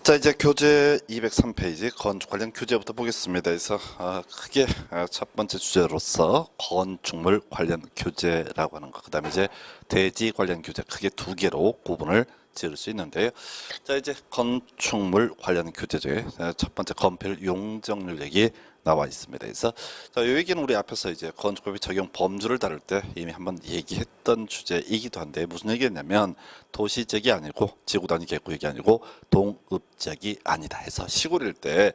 자, 이제 교재 203페이지 건축 관련 교재부터 보겠습니다. 그래서 크게 첫 번째 주제로서 건축물 관련 교재라고 하는 거, 그다음에 이제 대지 관련 교재 크게 두 개로 구분을 지을 수 있는데요. 자, 이제 건축물 관련 교재제 첫 번째 건폐율 용적률 얘기 나와 있습니다. 그래서 자, 이 얘기는 우리 앞에서 이제 건축법의 적용 범주를 다룰 때 이미 한번 얘기했던 주제이기도 한데, 무슨 얘기였냐면 도시지역이 아니고 지구 단위 계획구역이 아니고 동읍지역이 아니다 해서 시골일 때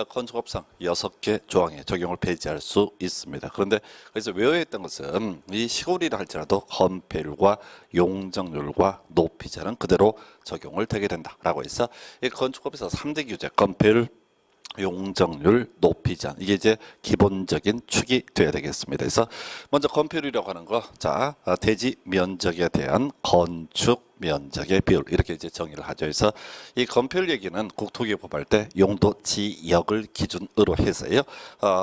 건축법상 6개 조항의 적용을 배제할 수 있습니다. 그런데 그래서 외워했던 것은 이 시골이라 할지라도 건폐율과 용적률과 높이자는 그대로 적용을 되게 된다라고 해서 이 건축법에서 3대 규제 건폐율, 용적률, 높이 제한, 이게 이제 기본적인 축이 돼야 되겠습니다. 그래서 먼저 건폐율이라고 하는 거, 자, 대지 면적에 대한 건축 면적의 비율, 이렇게 이제 정의를 하죠. 그래서 이 건폐율 얘기는 국토기획법 할 때 용도 지역을 기준으로 해서요,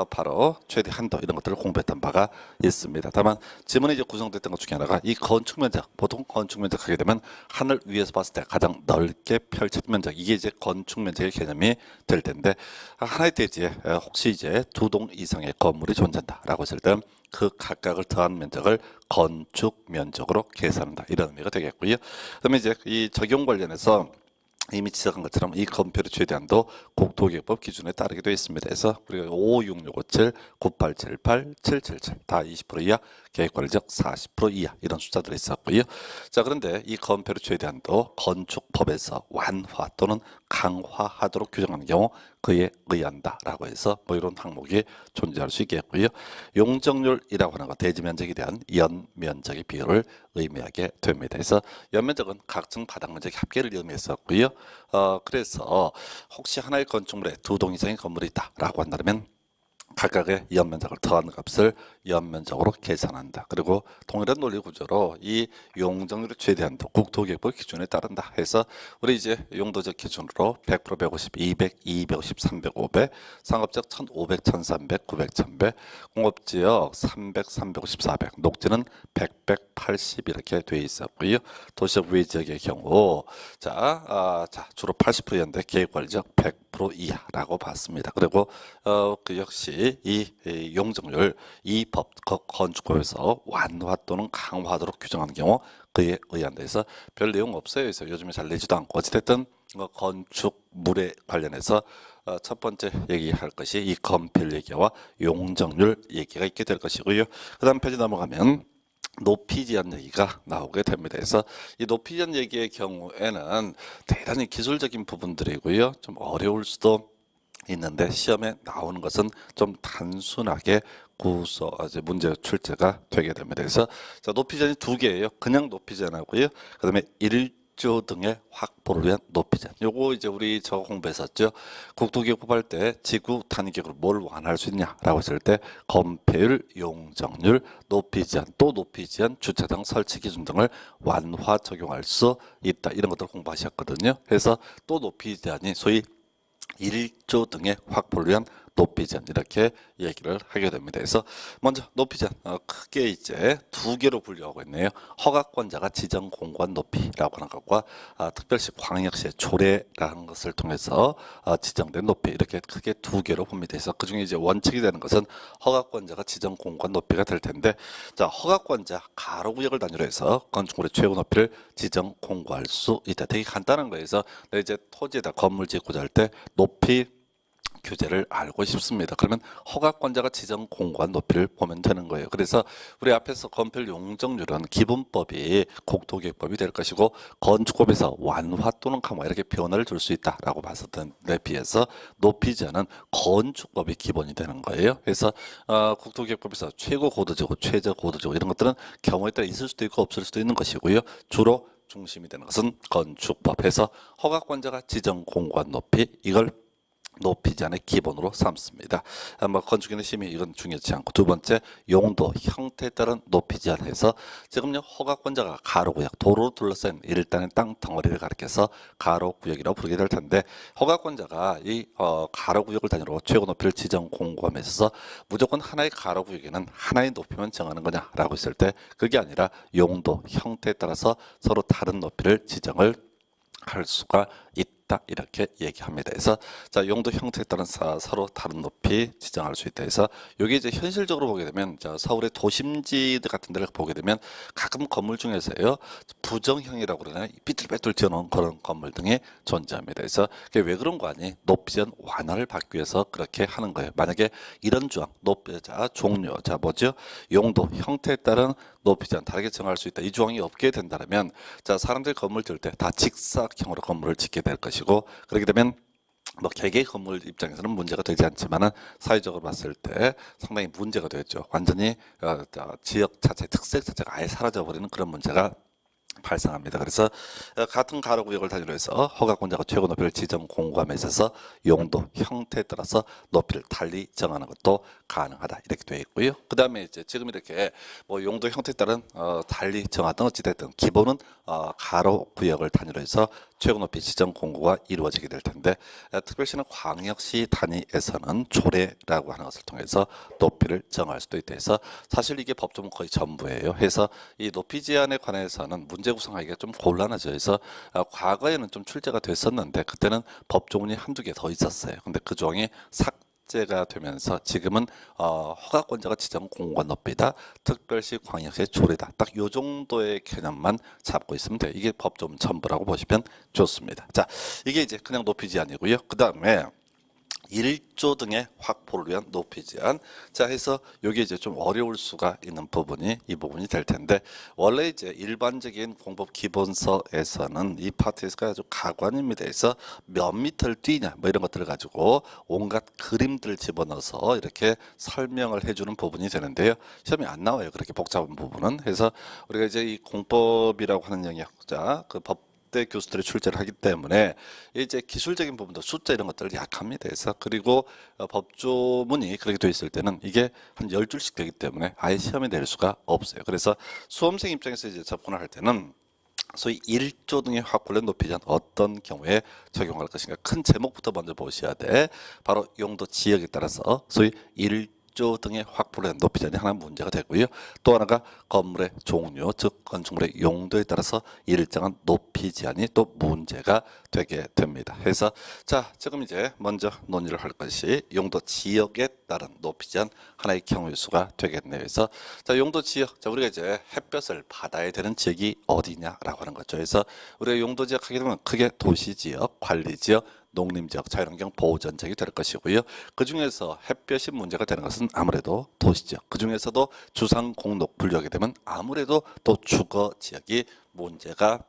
바로 최대 한도 이런 것들을 공부했던 바가 있습니다. 다만 지문에 이제 구성됐던 것 중에 하나가 이 건축 면적, 보통 건축 면적 하게 되면 하늘 위에서 봤을 때 가장 넓게 펼쳐진 면적, 이게 이제 건축 면적의 개념이 될 텐데, 하나의 대지에 혹시 이제 2동 이상의 건물이 존재한다라고 했을 때 그 각각을 더한 면적을 건축 면적으로 계산한다, 이런 의미가 되겠고요. 그다음에 이제 이 적용 관련해서 이미 지적한 것처럼 이 건폐율의 최대한도 국토기획법 기준에 따르게 되어 있습니다. 그래서 우리가 55657, 9878, 777 다 20% 이하, 계획관리적 40% 이하 이런 숫자들이 있었고요. 자, 그런데 이 건폐율의 최대한도 건축법에서 완화 또는 강화하도록 규정하는 경우 그에 의한다라고 해서 뭐 이런 항목이 존재할 수 있겠고요. 용적률이라고 하는 것, 대지 면적에 대한 연 면적의 비율을 의미하게 됩니다. 그래서 연면적은 각층 바닥 면적 합계를 의미했었고요. 그래서 혹시 하나의 건축물에 2동 이상의 건물이 있다라고 한다면 각각의 연면적을 더한 값을 연면적으로 계산한다. 그리고 동일한 논리 구조로 이 용적률의 최대한도 국토기획법 기준에 따른다 해서 우리 이제 용도적 기준으로 100%, 150, 200, 250, 300, 500, 상업지역 1500, 1300, 900, 1100, 공업지역 300, 350, 400, 녹지는 100, 180 이렇게 돼 있었고요. 도시적 외 지역의 경우 자 주로 80%였는데 계획관리지역 100% 이하라고 봤습니다. 그리고 그 역시 이 용적률 이 법 건축법에서 완화 또는 강화하도록 규정하는 경우 그에 의한다 해서 별 내용 없어요. 그래서 요즘에 잘 내지도 않고 어찌됐든 건축물에 관련해서 첫 번째 얘기할 것이 이 건폐율 얘기와 용적률 얘기가 있게 될 것이고요. 그 다음 페이지 넘어가면 높이 제한 얘기가 나오게 됩니다. 그래서 이 높이 제한 얘기의 경우에는 대단히 기술적인 부분들이고요. 좀 어려울 수도 있는데 시험에 나오는 것은 좀 단순하게 이제 문제 출제가 되게 됩니다. 그래서 자, 높이 제한이 두 개예요. 그냥 높이 제한하고요. 그다음에 1조 등의 확보를 위한 높이 제한. 요거 이제 우리 저거 공부했었죠. 국토기획법 할 때 지구 단위 계획으로 뭘 완화할 수 있냐라고 했을 때 건폐율, 용적률, 높이 제한, 또 높이 제한, 주차장 설치 기준 등을 완화 적용할 수 있다. 이런 것들 공부하셨거든요. 그래서 또 높이 제한이 소위 1조 등의 확보를 위한 높이 제한, 이렇게 얘기를 하게 됩니다. 그래서 먼저 높이 제한 크게 이제 두 개로 분류하고 있네요. 허가권자가 지정 공간 높이라고 하는 것과 특별시 광역시의 조례라는 것을 통해서 지정된 높이, 이렇게 크게 두 개로 봅니다. 그래서 그중에 이제 원칙이 되는 것은 허가권자가 지정 공간 높이가 될 텐데, 자, 허가권자 가로구역을 단위로 해서 건축물의 최고 높이를 지정 공고할 수 있다. 되게 간단한 거예요. 그래서 이제 토지에다 건물 짓고자 할 때 높이 규제를 알고 싶습니다. 그러면 허가권자가 지정 공고한 높이를 보면 되는 거예요. 그래서 우리 앞에서 건폐율 용적률은 기본법이 국토기획법이 될 것이고 건축법에서 완화 또는 강화 이렇게 변화를 줄 수 있다라고 봤었던 데 비해서 높이 제한은 건축법이 기본이 되는 거예요. 그래서 국토기획법에서 최고 고도지구, 최저 고도지구 이런 것들은 경우에 따라 있을 수도 있고 없을 수도 있는 것이고요. 주로 중심이 되는 것은 건축법에서 허가권자가 지정 공고한 높이, 이걸 높이 제한의 기본으로 삼습니다. 건축인의 심의 이건 중요치 않고, 두 번째 용도 형태에 따른 높이 제한해서 지금요 허가권자가 가로구역, 도로로 둘러싼 일단의 땅 덩어리를 가리켜서 가로구역이라고 부르게 될 텐데, 허가권자가 이 가로구역을 단위로 최고 높이를 지정 공고함에 있어서 무조건 하나의 가로구역에는 하나의 높이만 정하는 거냐라고 했을 때 그게 아니라 용도 형태에 따라서 서로 다른 높이를 지정을 할 수가 있다. 있다 이렇게 얘기합니다. 그래서 자 용도 형태에 따른 서로 다른 높이 지정할 수 있다. 해서 여기 이제 현실적으로 보게 되면 자 서울의 도심지 같은 데를 보게 되면 가끔 건물 중에서요 부정형이라고 그러나요? 삐뚤빼뚤 지어놓은 그런 건물 등이 존재합니다. 그래서 그게 왜 그런 거 아니? 높이전 완화를 받기 위해서 그렇게 하는 거예요. 만약에 이런 조항 높이 자 종류 자 뭐죠? 용도 형태에 따른 높이전 다르게 정할 수 있다. 이 조항이 없게 된다면 자 사람들이 건물 지을 때 다 직사각형으로 건물을 짓게 될 것이고 그렇게 되면 뭐 개개 건물 입장에서는 문제가 되지 않지만은 사회적으로 봤을 때 상당히 문제가 되겠죠. 완전히 지역 자체 특색 자체가 아예 사라져 버리는 그런 문제가 발생합니다. 그래서 같은 가로 구역을 단위로 해서 허가권자가 최고 높이를 지정 공고함에 있어서 용도 형태에 따라서 높이를 달리 정하는 것도 가능하다 이렇게 되어 있고요. 그 다음에 이제 지금 이렇게 뭐 용도 형태에 따른 달리 정하든 어찌됐든 기본은 가로 구역을 단위로 해서 최고 높이 지정 공고가 이루어지게 될 텐데 특별시는 광역시 단위에서는 조례라고 하는 것을 통해서 높이를 정할 수도 있다 해서 사실 이게 법조문 거의 전부예요. 해서 이 높이 제한에 관해서는 문제 구성하기가 좀 곤란하죠. 그래서 과거에는 좀 출제가 됐었는데 그때는 법조문이 한두 개 더 있었어요. 근데 그 조항이 삭제가 되면서 지금은 허가권자가 지정 공고가 높이다, 특별시 광역시 조례다. 딱 요 정도의 개념만 잡고 있으면 돼요. 이게 법조문 전부라고 보시면 좋습니다. 자, 이게 이제 그냥 높이 제한이고요. 그 다음에 1조 등의 확보를 위한 높이 제한. 자 해서 여기 이제 좀 어려울 수가 있는 부분이 이 부분이 될 텐데 원래 이제 일반적인 공법 기본서에서는 이 파트에서 아주 가관입니다. 그래서 몇 미터를 뛰냐 뭐 이런 것들을 가지고 온갖 그림들을 집어넣어서 이렇게 설명을 해주는 부분이 되는데요. 시험이 안 나와요. 그렇게 복잡한 부분은. 그래서 우리가 이제 이 공법이라고 하는 영역, 자 그 법 대 교수들이 출제를 하기 때문에 이제 기술적인 부분도 숫자 이런 것들을 약합니다. 그래서 그리고 법조문이 그렇게 되어 있을 때는 이게 한 10줄씩 되기 때문에 아예 시험에 낼 수가 없어요. 그래서 수험생 입장에서 이제 접근을 할 때는 소위 1조 등의 확보된 높이 제한 어떤 경우에 적용할 것인가 큰 제목부터 먼저 보셔야 돼. 바로 용도 지역에 따라서 소위 1조 등의 확보된 높이 제한이 하나 문제가 되고요. 또 하나가 건물의 종류, 즉 건축물의 용도에 따라서 일정한 높이 제한이 또 문제가 되게 됩니다. 그래서 자 지금 이제 먼저 논의를 할 것이 용도 지역에 따른 높이 제한 하나의 경우의 수가 되겠네요. 그래서 자 용도 지역, 자 우리가 이제 햇볕을 받아야 되는 지역이 어디냐라고 하는 거죠. 그래서 우리가 용도 지역 하게 되면 크게 도시 지역, 관리 지역, 농림지역, 자연환경 보호전적이 될 것이고요. 그 중에서 햇볕이 문제가 되는 것은 아무래도 도시지역, 그 중에서도 주상공록 분류하게 되면 아무래도 또 주거지역이 문제가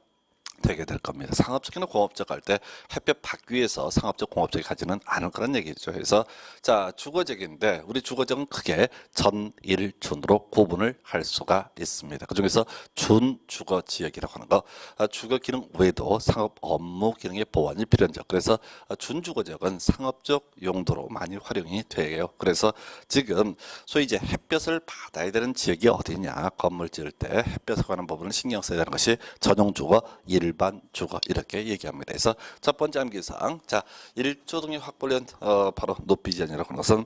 되게 될 겁니다. 상업적이나 공업적 할 때 햇볕 받기 위해서 상업적, 공업적이 가지는 않을 거란 얘기죠. 그래서 자 주거지역인데 우리 주거지역은 크게 전일준으로 구분을 할 수가 있습니다. 그 중에서 준주거지역이라고 하는 거, 주거 기능 외에도 상업 업무 기능의 보완이 필요한 지역. 그래서 준주거지역은 상업적 용도로 많이 활용이 돼요. 그래서 지금 소위 이제 햇볕을 받아야 되는 지역이 어디냐, 건물 지을 때 햇볕에 관한 부분을 신경 써야 되는 것이 전용주거, 일반 주거 이렇게 얘기합니다. 그래서 첫 번째 암기사항, 자 1조 등의 확보된 바로 높이 제한이라고 하는 것은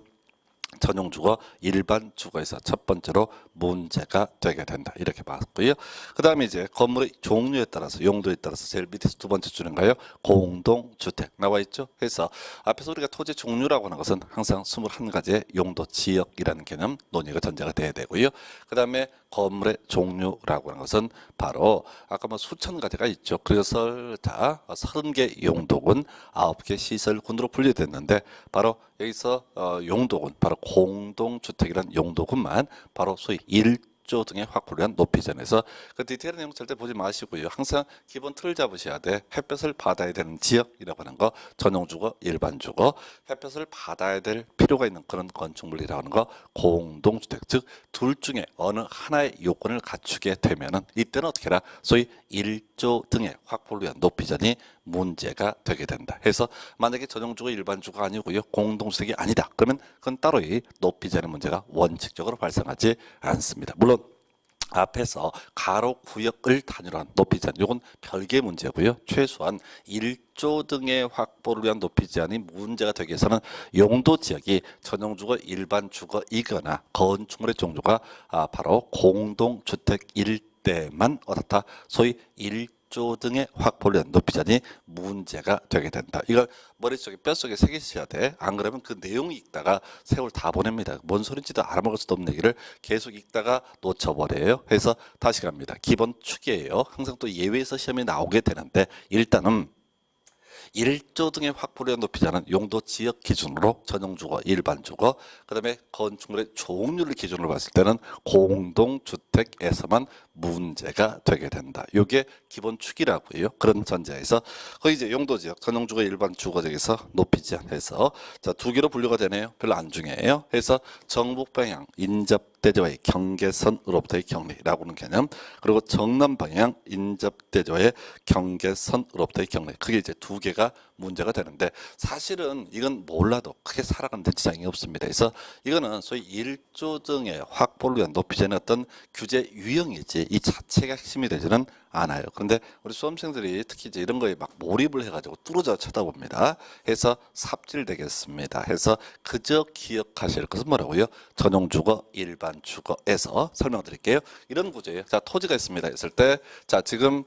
전용 주거, 일반 주거에서 첫 번째로 문제가 되게 된다 이렇게 봤고요. 그 다음에 이제 건물의 종류에 따라서, 용도에 따라서 제일 밑에서 두 번째 줄인가요? 공동주택 나와 있죠. 그래서 앞에서 우리가 토지 종류라고 하는 것은 항상 21가지의 용도 지역이라는 개념 논의가 전제가 돼야 되고요. 그 다음에 건물의 종류라고 하는 것은 바로 아까 뭐 수천 가지가 있죠. 그래서 자 30개 용도군, 9개 시설군으로 분류됐는데 바로 여기서 용도군, 바로 공동주택이라는 용도군만 바로 소위 1조 등의 확보를 위한 높이 제한에서 그 디테일한 내용 절대 보지 마시고요. 항상 기본 틀 잡으셔야 돼. 햇볕을 받아야 되는 지역이라고 하는 거, 전용주거, 일반주거, 햇볕을 받아야 될 필요가 있는 그런 건축물이라고 하는 거, 공동주택, 즉 둘 중에 어느 하나의 요건을 갖추게 되면은 이때는 어떻게 해라? 소위 1조 등의 확보를 위한 높이 제한이 문제가 되게 된다. 해서 만약에 전용주거, 일반주거 아니고요, 공동주택이 아니다. 그러면 그건 따로의 높이 제한의 문제가 원칙적으로 발생하지 않습니다. 물론 앞에서 가로 구역을 단위로 한 높이 제한, 이건 별개의 문제고요. 최소한 1조 등의 확보를 위한 높이 제한이 문제가 되기 위해서는 용도 지역이 전용주거, 일반주거이거나 건축물의 종류가 바로 공동주택일 때만 어떻다? 소위 1조 일조 등의 확보를 위한 높이자니 문제가 되게 된다. 이걸 머릿속에 뼛속에 새기셔야 돼. 안 그러면 그 내용 읽다가 세월 다 보냅니다. 뭔 소린지도 알아먹을 수도 없는 얘기를 계속 읽다가 놓쳐버려요. 그래서 다시 갑니다. 기본 축이에요. 항상 또 예외에서 시험에 나오게 되는데 일단은 1조 등의 확보를 위한 높이자는 용도 지역 기준으로 전용주거, 일반주거, 그 다음에 건축물의 종류를 기준으로 봤을 때는 공동주택에서만 문제가 되게 된다. 이게 기본 축이라고요. 그런 전제에서 거기 이제 용도지역, 전용주거, 일반주거지역에서 높이 제한해서 자, 두 개로 분류가 되네요. 별로 안 중요해요. 해서 정북방향 인접대지와의 경계선으로부터의 격리라고 하는 개념, 그리고 정남방향 인접대지와의 경계선으로부터의 격리. 그게 이제 두 개가 문제가 되는데 사실은 이건 몰라도 크게 살아가는 데 지장이 없습니다. 그래서 이거는 소위 1조 등의 확보를 위한 높이자는 어떤 규제 유형이지 이 자체가 핵심이 되지는 않아요. 그런데 우리 수험생들이 특히 이제 이런 거에 막 몰입을 해가지고 뚫어져 쳐다봅니다. 해서 삽질되겠습니다. 해서 그저 기억하실 것은 뭐라고요? 전용주거, 일반주거에서 설명드릴게요. 이런 구조예요. 자, 토지가 있습니다. 했을 때, 자, 지금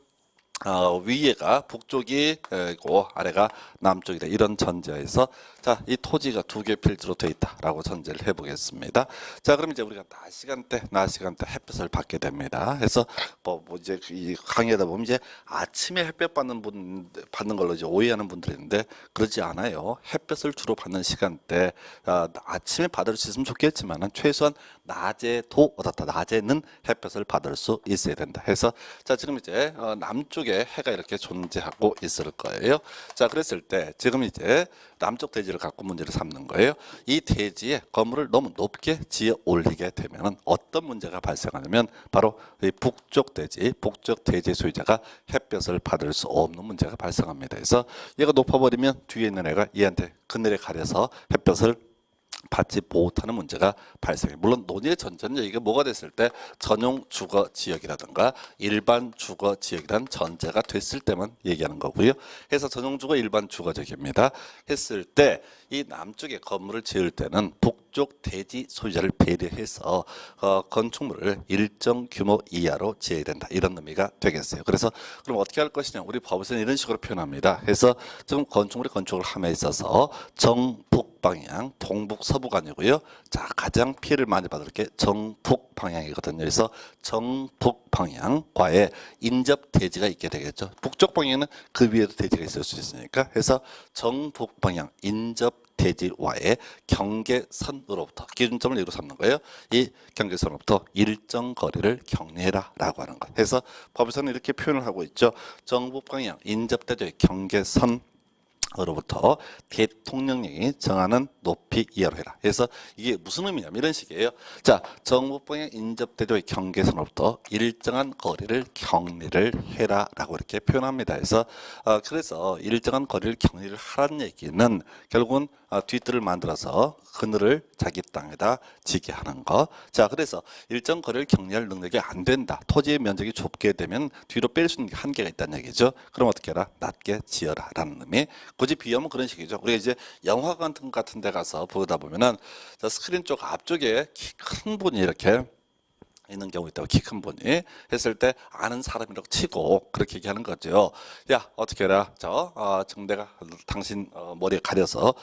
위에가 북쪽이 고 아래가 남쪽이다. 이런 전제에서 자, 이 토지가 두 개 필지로 되어 있다라고 전제를 해보겠습니다. 자, 그럼 이제 우리가 낮 시간대 햇볕을 받게 됩니다. 그래서 뭐 이제 이 강의하다 보면 이제 아침에 햇볕 받는 걸로 이제 오해하는 분들이 있는데 그렇지 않아요. 햇볕을 주로 받는 시간대 아침에 받을 수 있으면 좋겠지만은 최소한 낮에도 어떻다. 낮에는 햇볕을 받을 수 있어야 된다. 해서 자, 지금 이제 남쪽에 해가 이렇게 존재하고 있을 거예요. 자, 그랬을 때 지금 이제 남쪽 대지를 갖고 문제를 삼는 거예요. 이 대지에 건물을 너무 높게 지어 올리게 되면 어떤 문제가 발생하냐면 바로 이 북쪽 대지 소유자가 햇볕을 받을 수 없는 문제가 발생합니다. 그래서 얘가 높아버리면 뒤에 있는 애가 얘한테 그늘에 가려서 햇볕을 받지 못하는 문제가 발생해요. 물론 논의의 전제는 이게 뭐가 됐을 때 전용 주거 지역이라든가 일반 주거 지역이란 전제가 됐을 때만 얘기하는 거고요. 그래서 전용 주거 일반 주거 지역입니다. 했을 때 이 남쪽에 건물을 지을 때는 북쪽 대지 소유자를 배려해서 건축물을 일정 규모 이하로 지어야 된다. 이런 의미가 되겠어요. 그래서 그럼 어떻게 할 것이냐? 우리 법에서는 이런 식으로 표현합니다. 그래서 지금 건축을 함에 있어서 정북 방향, 동북 서부가 아니고요. 자, 가장 피해를 많이 받을 게 정북 방향이거든요. 그래서 정북 방향과의 인접 대지가 있게 되겠죠. 북쪽 방향은 그 위에도 대지가 있을 수 있으니까. 그래서 정북 방향 인접 대지와의 경계선으로부터 기준점을 이루 삼는 거예요. 이 경계선으로부터 일정 거리를 격리해라 라고 하는 것. 그래서 법에서는 이렇게 표현을 하고 있죠. 정북 방향 인접 대지의 경계선 으로부터 대통령령이 정하는 높이 이하로 해라. 그래서 이게 무슨 의미냐면 이런 식이에요. 자, 정북방향 인접대도의 경계선으로부터 일정한 거리를 격리를 해라라고 이렇게 표현합니다. 그래서 일정한 거리를 격리를 하라는 얘기는 결국은 뒷뜰을 만들어서 그늘을 자기 땅에다 지게 하는 거. 자, 그래서 일정 거리를 격리할 능력이 안 된다. 토지의 면적이 좁게 되면 뒤로 뺄 수 있는 한계가 있다는 얘기죠. 그럼 어떻게 해라? 낮게 지어라라는 의미. 굳이 비하면 그런 식이죠. 우리가 이제 영화관 같은 데 가서 보다 보면은 스크린 쪽 앞쪽에 키 큰 분이 이렇게 있는 경우 있다고. 키 큰 분이 했을 때 아는 사람이라고 치고 그렇게 얘기하는 거죠. 야, 어떻게 해라? 정대가 당신 머리에 가려서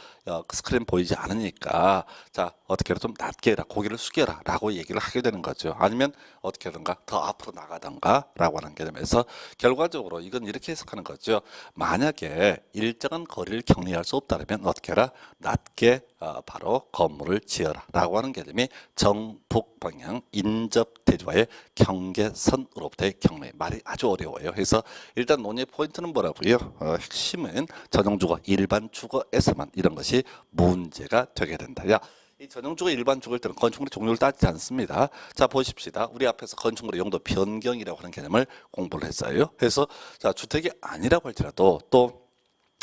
스크린 보이지 않으니까 자, 어떻게 해라? 좀 낮게 해라. 고개를 숙여라 라고 얘기를 하게 되는 거죠. 아니면 어떻게 하든가 더 앞으로 나가든가 라고 하는 개념에서 결과적으로 이건 이렇게 해석하는 거죠. 만약에 일정한 거리를 격리할 수 없다면 어떻게 해라? 낮게 바로 건물을 지어라 라고 하는 개념이 정북방향 인접대지와의 경계선으로부터의 격리. 말이 아주 어려워요. 그래서 일단 논의의 포인트는 뭐라고요? 핵심은 전용주거, 일반주거에서만 이런 것이 문제가 되게 된다. 야, 이 전용주거 일반 주거일 때는 건축물의 종류를 따지지 않습니다. 자, 보십시다. 우리 앞에서 건축물의 용도 변경이라고 하는 개념을 공부를 했어요. 그래서 자, 주택이 아니라고 할지라도 또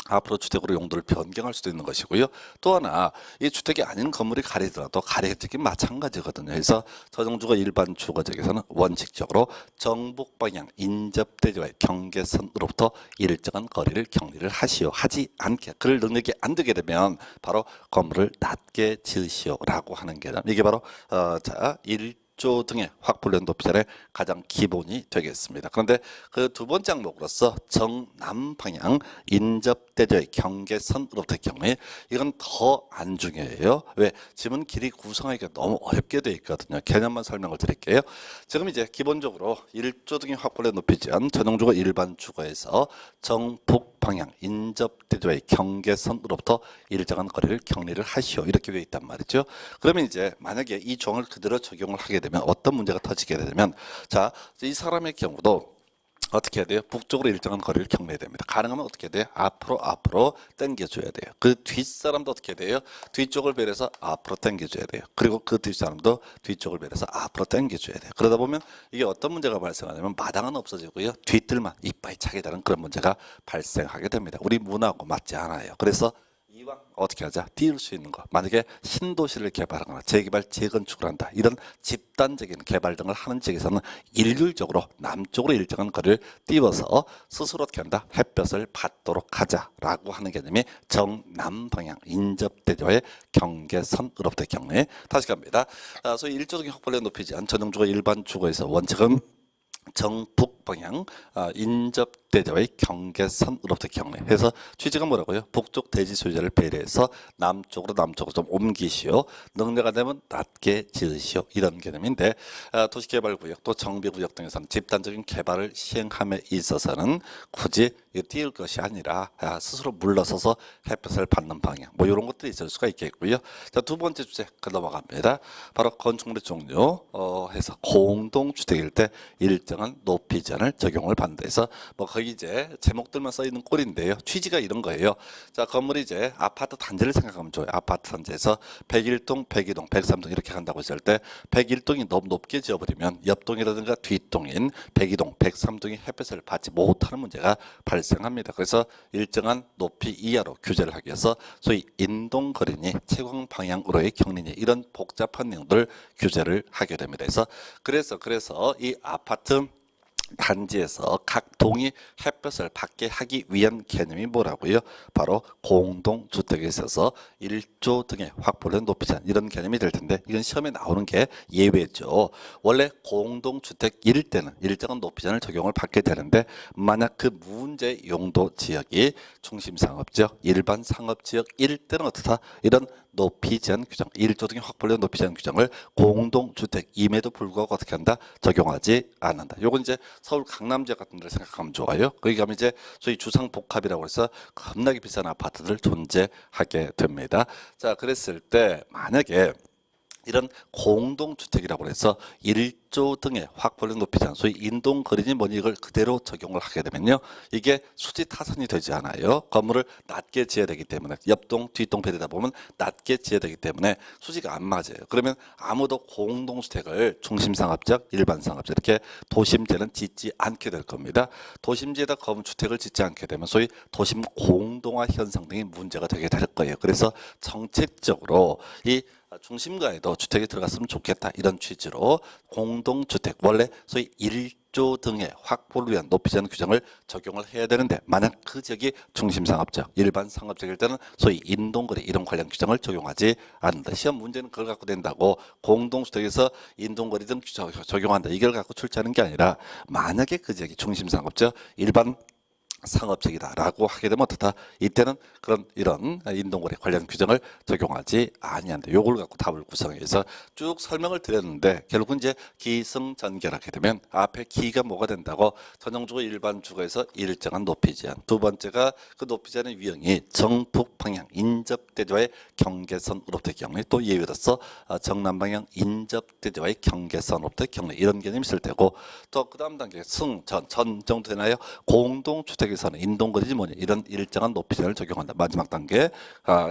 앞으로 주택으로 용도를 변경할 수도 있는 것이고요. 또 하나 이 주택이 아닌 건물이 가리더라도 가리기 마찬가지거든요. 그래서 전용주거 일반 주거지역에서는 원칙적으로 정북 방향 인접대지와의 경계선으로부터 일정한 거리를 격리를 하지 않게 그럴 능력이 안 되게 되면 바로 건물을 낮게 지으시오라고 하는 개념. 이게 바로 자, 조 등의 확보된 높이전의 가장 기본이 되겠습니다. 그런데 그 두 번째 항목으로서 정남 방향 인접대조의 경계선으로부터의 경우에 이건 더 안 중요해요. 왜? 지문 길이 구성하기가 너무 어렵게 되어 있거든요. 개념만 설명을 드릴게요. 지금 이제 기본적으로 1조 등의 확보된 높이전 전용주거 일반 주거에서 정북 방향 인접대조의 경계선으로부터 일정한 거리를 격리를 하시오 이렇게 되어 있단 말이죠. 그러면 이제 만약에 이 조항을 그대로 적용을 하게 되면 어떤 문제가 터지게 되냐면 자, 이 사람의 경우도 어떻게 해야 돼요? 북쪽으로 일정한 거리를 격려해야 됩니다. 가능하면 어떻게 해야 돼요? 앞으로 당겨줘야 돼요. 그 뒷사람도 어떻게 해야 돼요? 뒤쪽을 배려서 앞으로 당겨줘야 돼요. 그리고 그 뒷사람도 뒤쪽을 배려서 앞으로 당겨줘야 돼요. 그러다 보면 이게 어떤 문제가 발생하냐면 마당은 없어지고요. 뒷뜰만 이빠이 차게 되는 그런 문제가 발생하게 됩니다. 우리 문화하고 맞지 않아요. 그래서 이왕 어떻게 하자? 띄울 수 있는 거. 만약에 신도시를 개발하거나 재개발, 재건축을 한다. 이런 집단적인 개발 등을 하는 지역에서는 일률적으로 남쪽으로 일정한 거리를 띄워서 스스로 어떻게 한다? 햇볕을 받도록 하자라고 하는 개념이 정남 방향 인접대조의 경계선으로부터의 경우에 다시 갑니다. 소위 일조적인 확보를 높이지 않은 전용주거 일반 주거에서 원칙은 정북 방향 인접대조의 경계선으로부터 경례 해서 취지가 뭐라고요? 북쪽 대지 소유자를 배려해서 남쪽으로 좀 옮기시오. 능력가 되면 낮게 지으시오. 이런 개념인데 도시개발구역 또 정비구역 등에서는 집단적인 개발을 시행함에 있어서는 굳이 띄울 것이 아니라 스스로 물러서서 햇볕을 받는 방향 뭐 이런 것들이 있을 수가 있겠고요. 자, 두 번째 주제 넘어갑니다. 바로 건축물의 종류 해서 공동주택일 때 일정한 높이 제한을 적용을 받는다 해서 뭐 거기 이제 제목들만 써 있는 꼴인데요. 취지가 이런 거예요. 자, 건물이 이제 아파트 단지를 생각하면 좋아요. 아파트 단지에서 101동, 102동, 103동 이렇게 간다고 했을 때 101동이 너무 높게 지어버리면 옆동이라든가 뒷동인 102동, 103동이 햇볕을 받지 못하는 문제가 발생합니다. 그래서 일정한 높이 이하로 규제를 하기 위해서 소위 인동거리니 채광 방향으로의 격리니 이런 복잡한 내용들 규제를 하게 됩니다. 그래서 이 아파트 단지에서 각 동이 햇볕을 받게 하기 위한 개념이 뭐라고요? 바로 공동주택에 있어서 1조 등의 확보된 높이 제한 이런 개념이 될 텐데 이건 시험에 나오는 게 예외죠. 원래 공동주택일 때는 일정한 높이 제한을 적용을 받게 되는데 만약 그 문제 용도 지역이 중심상업지역, 일반 상업지역일 때는 어떻다? 이런 높이 제한 규정, 1조 등의 확보된 높이 제한 규정을 공동주택임에도 불구하고 어떻게 한다? 적용하지 않는다. 요건 이제 서울 강남 지역 같은 데를 생각하면 좋아요. 거기 가면 이제 소위 주상복합이라고 해서 겁나게 비싼 아파트들 존재하게 됩니다. 자, 그랬을 때 만약에 이런 공동주택이라고 해서 1조 등의 확보된 높이 제한, 소위 인동거리니 뭐니 이걸 그대로 적용을 하게 되면요. 이게 수지 타산이 되지 않아요. 건물을 낮게 지어야 되기 때문에 옆동, 뒷동 배리다 보면 낮게 지어야 되기 때문에 수지가 안 맞아요. 그러면 아무도 공동주택을 중심상업적, 일반상업적 이렇게 도심지에는 짓지 않게 될 겁니다. 도심지에다 건축주택을 짓지 않게 되면 소위 도심 공동화 현상 등이 문제가 되게 될 거예요. 그래서 정책적으로 이 중심가에도 주택이 들어갔으면 좋겠다 이런 취지로 공동주택 원래 소위 1조 등의 확보를 위한 높이 제한 규정을 적용을 해야 되는데 만약 그 지역이 중심상업적, 일반 상업적일 때는 소위 인동거리 이런 관련 규정을 적용하지 않는다. 시험 문제는 그걸 갖고 된다고 공동주택에서 인동거리 등 적용한다. 이걸 갖고 출제하는 게 아니라 만약에 그 지역이 중심상업적, 일반 상업적이다라고 하게 되면 어떻다? 이때는 이런 인동거래 관련 규정을 적용하지 아니한다. 요걸 갖고 답을 구성해서 쭉 설명을 드렸는데 결국은 이제 기승전결하게 되면 앞에 기가 뭐가 된다고 전형주거 일반 주거에서 일정한 높이 제한. 두 번째가 그 높이 제한의 유형이 정북 방향 인접대조의 경계선으로부터의 경례 또 예외로서 정남 방향 인접대조의 경계선으로부터의 경례 이런 개념이 있을 테고 또 그 다음 단계 전 정도 되나요? 공동주택 에서는 인동거리지 뭐냐 이런 일정한 높이 제한을 적용한다. 마지막 단계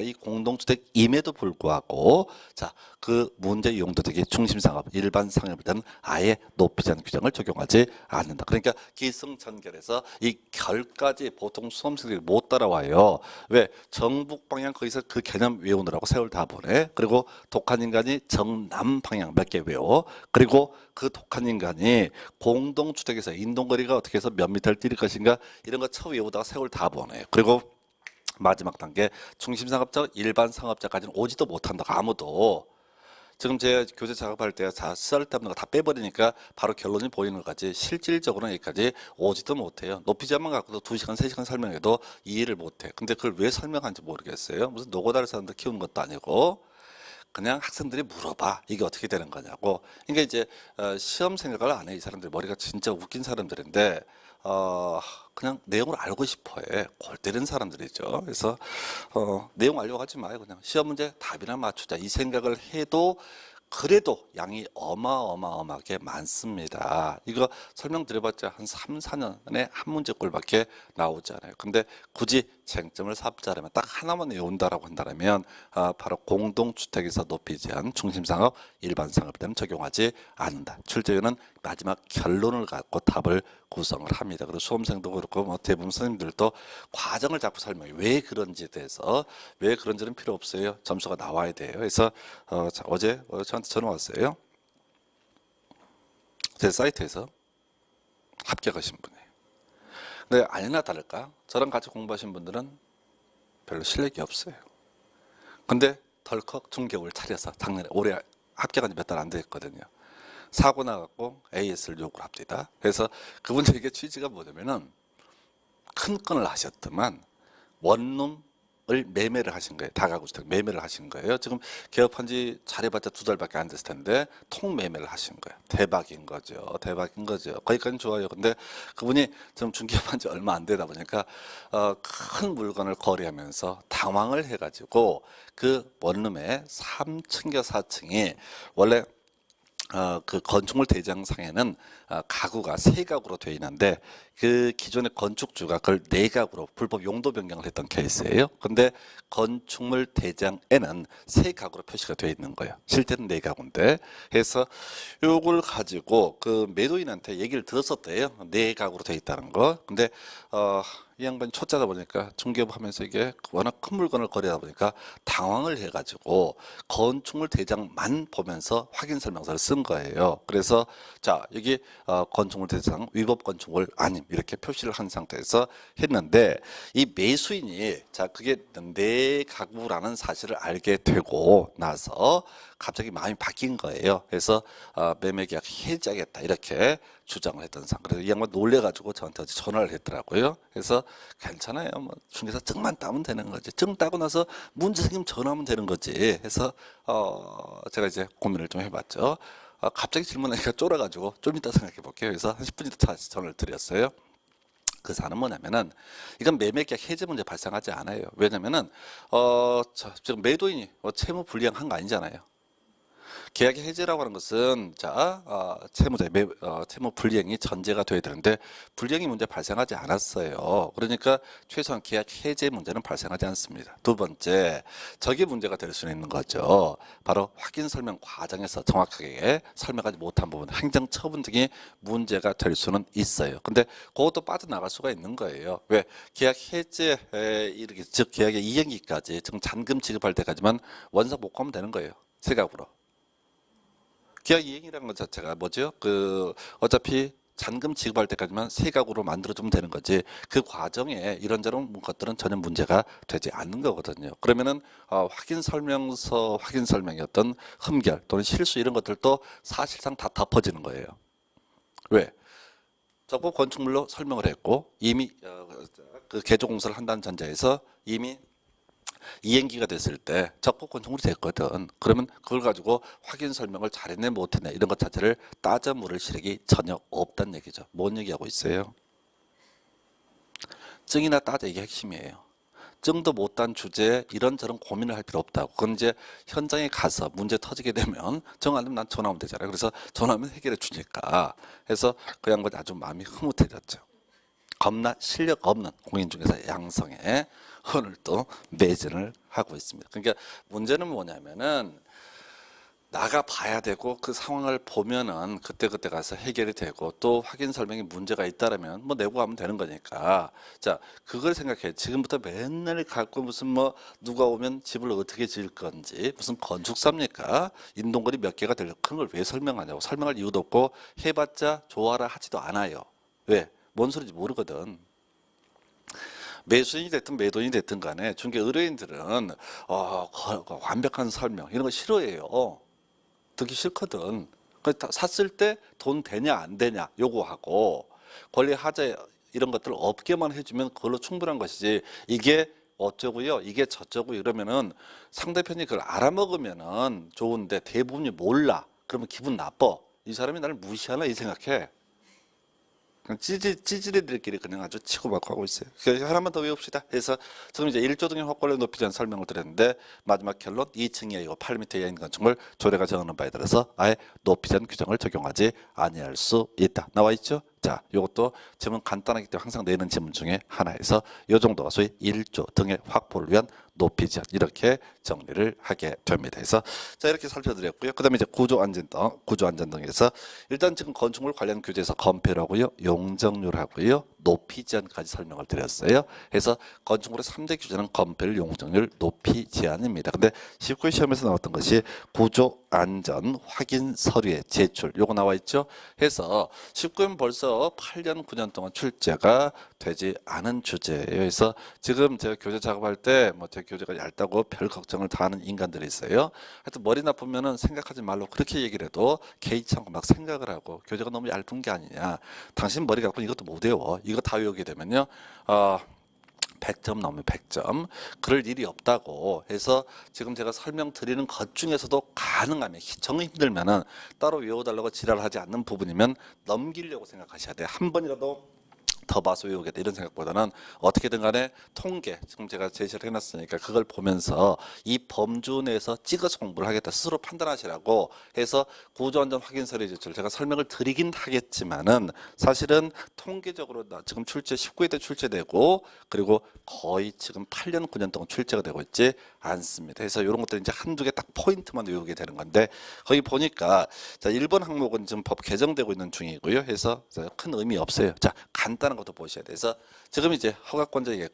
이 공동주택임에도 불구하고 자 그 문제 용도택이 중심상업, 일반 상업에는 아예 높이 제한 규정을 적용하지 않는다. 그러니까 기승전결해서 이 결까지 보통 수험생들이 못 따라와요. 왜? 정북 방향 거기서 그 개념 외우느라고 세월 다 보내. 그리고 독한 인간이 정남 방향 몇 개 외워. 그리고 그 독한 인간이 공동주택에서 인동거리가 어떻게 해서 몇 미터를 뛸 것인가 이런 거 처음 외우다가 세월 다 보내요. 그리고 마지막 단계 중심상업적, 일반 상업자까지는 오지도 못한다. 아무도. 지금 제가 교재 작업할 때 다 쓸데없는 거 다 빼버리니까 바로 결론이 보이는 거지. 실질적으로는 여기까지 오지도 못해요. 높이자만 갖고도 2시간, 3시간 설명해도 이해를 못해. 근데 그걸 왜 설명하는지 모르겠어요. 무슨 노고다를 사람들 키우는 것도 아니고 그냥 학생들이 물어봐. 이게 어떻게 되는 거냐고. 그러니까 이제 시험 생각을 안 해. 이 사람들 머리가 진짜 웃긴 사람들인데 그냥 내용을 알고 싶어 해. 골 때리는 사람들이죠. 그래서 내용 알려고 하지 마요. 그냥 시험 문제 답이나 맞추자. 이 생각을 해도 그래도 양이 어마어마하게 많습니다. 이거 설명드려봤자 한 3, 4년에 한 문제꼴밖에 나오지 않아요. 근데 굳이 쟁점을 삼자라면 딱 하나만 외운다라고 한다면 바로 공동주택에서 높이 제한 중심상업 일반상업에 대한 적용하지 않는다. 출제위는 마지막 결론을 갖고 답을 구성을 합니다. 그리고 수험생도 그렇고 뭐 대부분 선생님들도 과정을 자꾸 설명해. 왜 그런지에 대해서 왜 그런지는 필요 없어요. 점수가 나와야 돼요. 그래서 어제 저한테 전화 왔어요. 제 사이트에서 합격하신 분이에요. 근데 아니나 다를까 저랑 같이 공부하신 분들은 별로 실력이 없어요. 근데 덜컥 중개업을 차려서 작년에 올해 합격한 지 몇 달 안 됐거든요. 사고 나갖고 AS를 요구를 합니다. 그래서 그분들에게 취지가 뭐냐면은 큰 건을 하셨더만 원룸을 매매를 하신 거예요. 다가구 주택 매매를 하신 거예요. 지금 개업한 지 잘해봤자 2달밖에 안 됐을 텐데 통 매매를 하신 거예요. 대박인 거죠. 대박인 거죠. 거기까지는 좋아요. 근데 그분이 지금 중개업한 지 얼마 안 되다 보니까 큰 물건을 거래하면서 당황을 해가지고 그 원룸의 3층과 4층이 원래 그 건축물 대장상에는 가구가 3가구로 되어 있는데 그 기존의 건축주가 그걸 4가구로 불법 용도 변경을 했던 케이스예요. 근데 건축물 대장에는 3가구로 표시가 되어 있는 거예요. 실제는 4가구인데 그래서 요걸 가지고 그 매도인한테 얘기를 들었었대요. 4가구로 되어 있다는 거. 근데 이 양반이 초짜다 보니까 중개업 하면서 이게 워낙 큰 물건을 거래하다 보니까 당황을 해가지고 건축물 대장만 보면서 확인 설명서를 쓴 거예요. 그래서 자 여기 건축물 대장 위법 건축물 아님 이렇게 표시를 한 상태에서 했는데 이 매수인이 자 그게 내 가구라는 사실을 알게 되고 나서 갑자기 마음이 바뀐 거예요. 그래서 매매계약 해지하겠다 이렇게 주장을 했던 상. 그래서 이 양반 놀래가지고 저한테 어제 전화를 했더라고요. 그래서 괜찮아요. 뭐 중개사 증만 따면 되는 거지. 증 따고 나서 문제 생기면 전화하면 되는 거지. 해서 제가 이제 고민을 좀 해봤죠. 갑자기 질문하니까 쫄아가지고 좀 이따 생각해 볼게요. 그래서 한 10분 있다 다시 전화를 드렸어요. 그 사안은 뭐냐면은 이건 매매계약 해지 문제 발생하지 않아요. 왜냐면은 지금 매도인이 채무 불이행한 거 아니잖아요. 계약의 해지라고 하는 것은 채무자 채무 불이행이 전제가 돼야 되는데 불이행이 문제 발생하지 않았어요. 그러니까 최소한 계약 해지 문제는 발생하지 않습니다. 두 번째, 저게 문제가 될 수는 있는 거죠. 바로 확인 설명 과정에서 정확하게 설명하지 못한 부분, 행정 처분 등이 문제가 될 수는 있어요. 근데 그것도 빠져나갈 수가 있는 거예요. 왜? 계약 해지에 이르기 즉 계약의 이행기까지 즉 잔금 지급할 때까지만 원상 복구하면 되는 거예요. 세각으로. 계약 이행이라는 것 자체가 뭐죠? 어차피 잔금 지급할 때까지만 세각으로 만들어주면 되는 거지. 그 과정에 이런저런 것들은 전혀 문제가 되지 않는 거거든요. 그러면은 확인 설명서, 확인 설명의 어떤 흠결 또는 실수 이런 것들도 사실상 다 덮어지는 거예요. 왜? 적법 건축물로 설명을 했고 이미 그 개조 공사를 한다는 전제에서 이미 이행기가 됐을 때 적법 건축물이 됐거든. 그러면 그걸 가지고 확인 설명을 잘했네 못했네 이런 것 자체를 따져 물을 시력이 전혀 없다는 얘기죠. 뭔 얘기하고 있어요? 증이나 따져 이게 핵심이에요. 증도 못한 주제에 이런저런 고민을 할 필요 없다고. 그건 이제 현장에 가서 문제 터지게 되면 정 안 되면 난 전화하면 되잖아요. 그래서 전화하면 해결해 주니까. 해서 그 양반이 아주 마음이 흐뭇해졌죠. 겁나 실력 없는 공인중개사 양성에 오늘 또 매진을 하고 있습니다. 그러니까 문제는 뭐냐면은 나가 봐야 되고 그 상황을 보면은 그때 가서 해결이 되고 또 확인 설명에 문제가 있다라면 뭐 내고 가면 되는 거니까 자 그걸 생각해. 지금부터 맨날 갖고 무슨 뭐 누가 오면 집을 어떻게 지을 건지 무슨 건축사입니까? 인동거리 몇 개가 될 그런 걸 왜 설명하냐고. 설명할 이유도 없고 해봤자 좋아라 하지도 않아요. 왜? 뭔 소리인지 모르거든. 매수인이 됐든 매도인이 됐든 간에 중개 의뢰인들은 완벽한 설명 이런 거 싫어해요. 듣기 싫거든. 샀을 때 돈 되냐 안 되냐 요구하고 권리 하자 이런 것들 없게만 해주면 그걸로 충분한 것이지 이게 어쩌고요 이게 저쩌고 이러면은 상대편이 그걸 알아먹으면은 좋은데 대부분이 몰라. 그러면 기분 나빠. 이 사람이 나를 무시하나 이 생각해. 그냥 찌질이들끼리 그냥 아주 치고받고 하고 있어요. 그래서 하나만 더 외웁시다. 그래서 지금 이제 1조 등의 확보를 높이지 않은 설명을 드렸는데 마지막 결론 2층 이하이고 8m 이하인 건축물 조례가 정하는 바에 따라서 아예 높이지 않은 규정을 적용하지 아니할 수 있다. 나와 있죠? 자, 이것도 질문 간단하기 때문에 항상 내는 질문 중에 하나에서 이 정도가 소위 1조 등의 확보를 위한 높이지 않 이렇게 정리를 하게 됩니다. 그래서 자 이렇게 살펴드렸고요. 그다음에 이제 구조안전등에서 일단 지금 건축물 관련 교재에서 건폐라고요, 용적률하고요, 높이 제한까지 설명을 드렸어요. 그래서 건축물의 3대 규제는 건폐율, 용적률, 높이 제한입니다. 근데 19회 시험에서 나왔던 것이 구조안전 확인 서류의 제출 요거 나와 있죠. 해서 19회는 벌써 8년 9년 동안 출제가 되지 않은 주제예요. 그래서 지금 제가 교재 작업할 때 뭐 제 교재가 얇다고 별 걱정을 다 하는 인간들이 있어요. 하여튼 머리 나쁘면은 생각하지 말고 그렇게 얘기를 해도 개의치 않고 막 생각을 하고 교재가 너무 얇은 게 아니냐. 당신 머리 갖고 이것도 못 외워. 이거 다 외우게 되면요. 100점 나오면 100점. 그럴 일이 없다고 해서 지금 제가 설명드리는 것 중에서도 가능하면 정 힘들면은 따로 외워달라고 지랄하지 않는 부분이면 넘기려고 생각하셔야 돼요. 한 번이라도 더 봐서 외우겠다 이런 생각보다는 어떻게든 간에 통계 지금 제가 제시를 해놨으니까 그걸 보면서 이 범주 내에서 찍어서 공부를 하겠다 스스로 판단하시라고 해서 구조안전 확인 서류 제출 제가 설명을 드리긴 하겠지만은 사실은 통계적으로 지금 출제 19회 때 출제되고 그리고 거의 지금 8년 9년 동안 출제가 되고 있지 않습니다. 그래서 이런 것들 이제 한두 개 딱 포인트만 외우게 되는 건데 거기 보니까 자 1번 항목은 지금 법 개정되고 있는 중이고요. 해서 큰 의미 없어요. 자 간단한 것도 보셔야 돼서 지금 이제 허가권자에게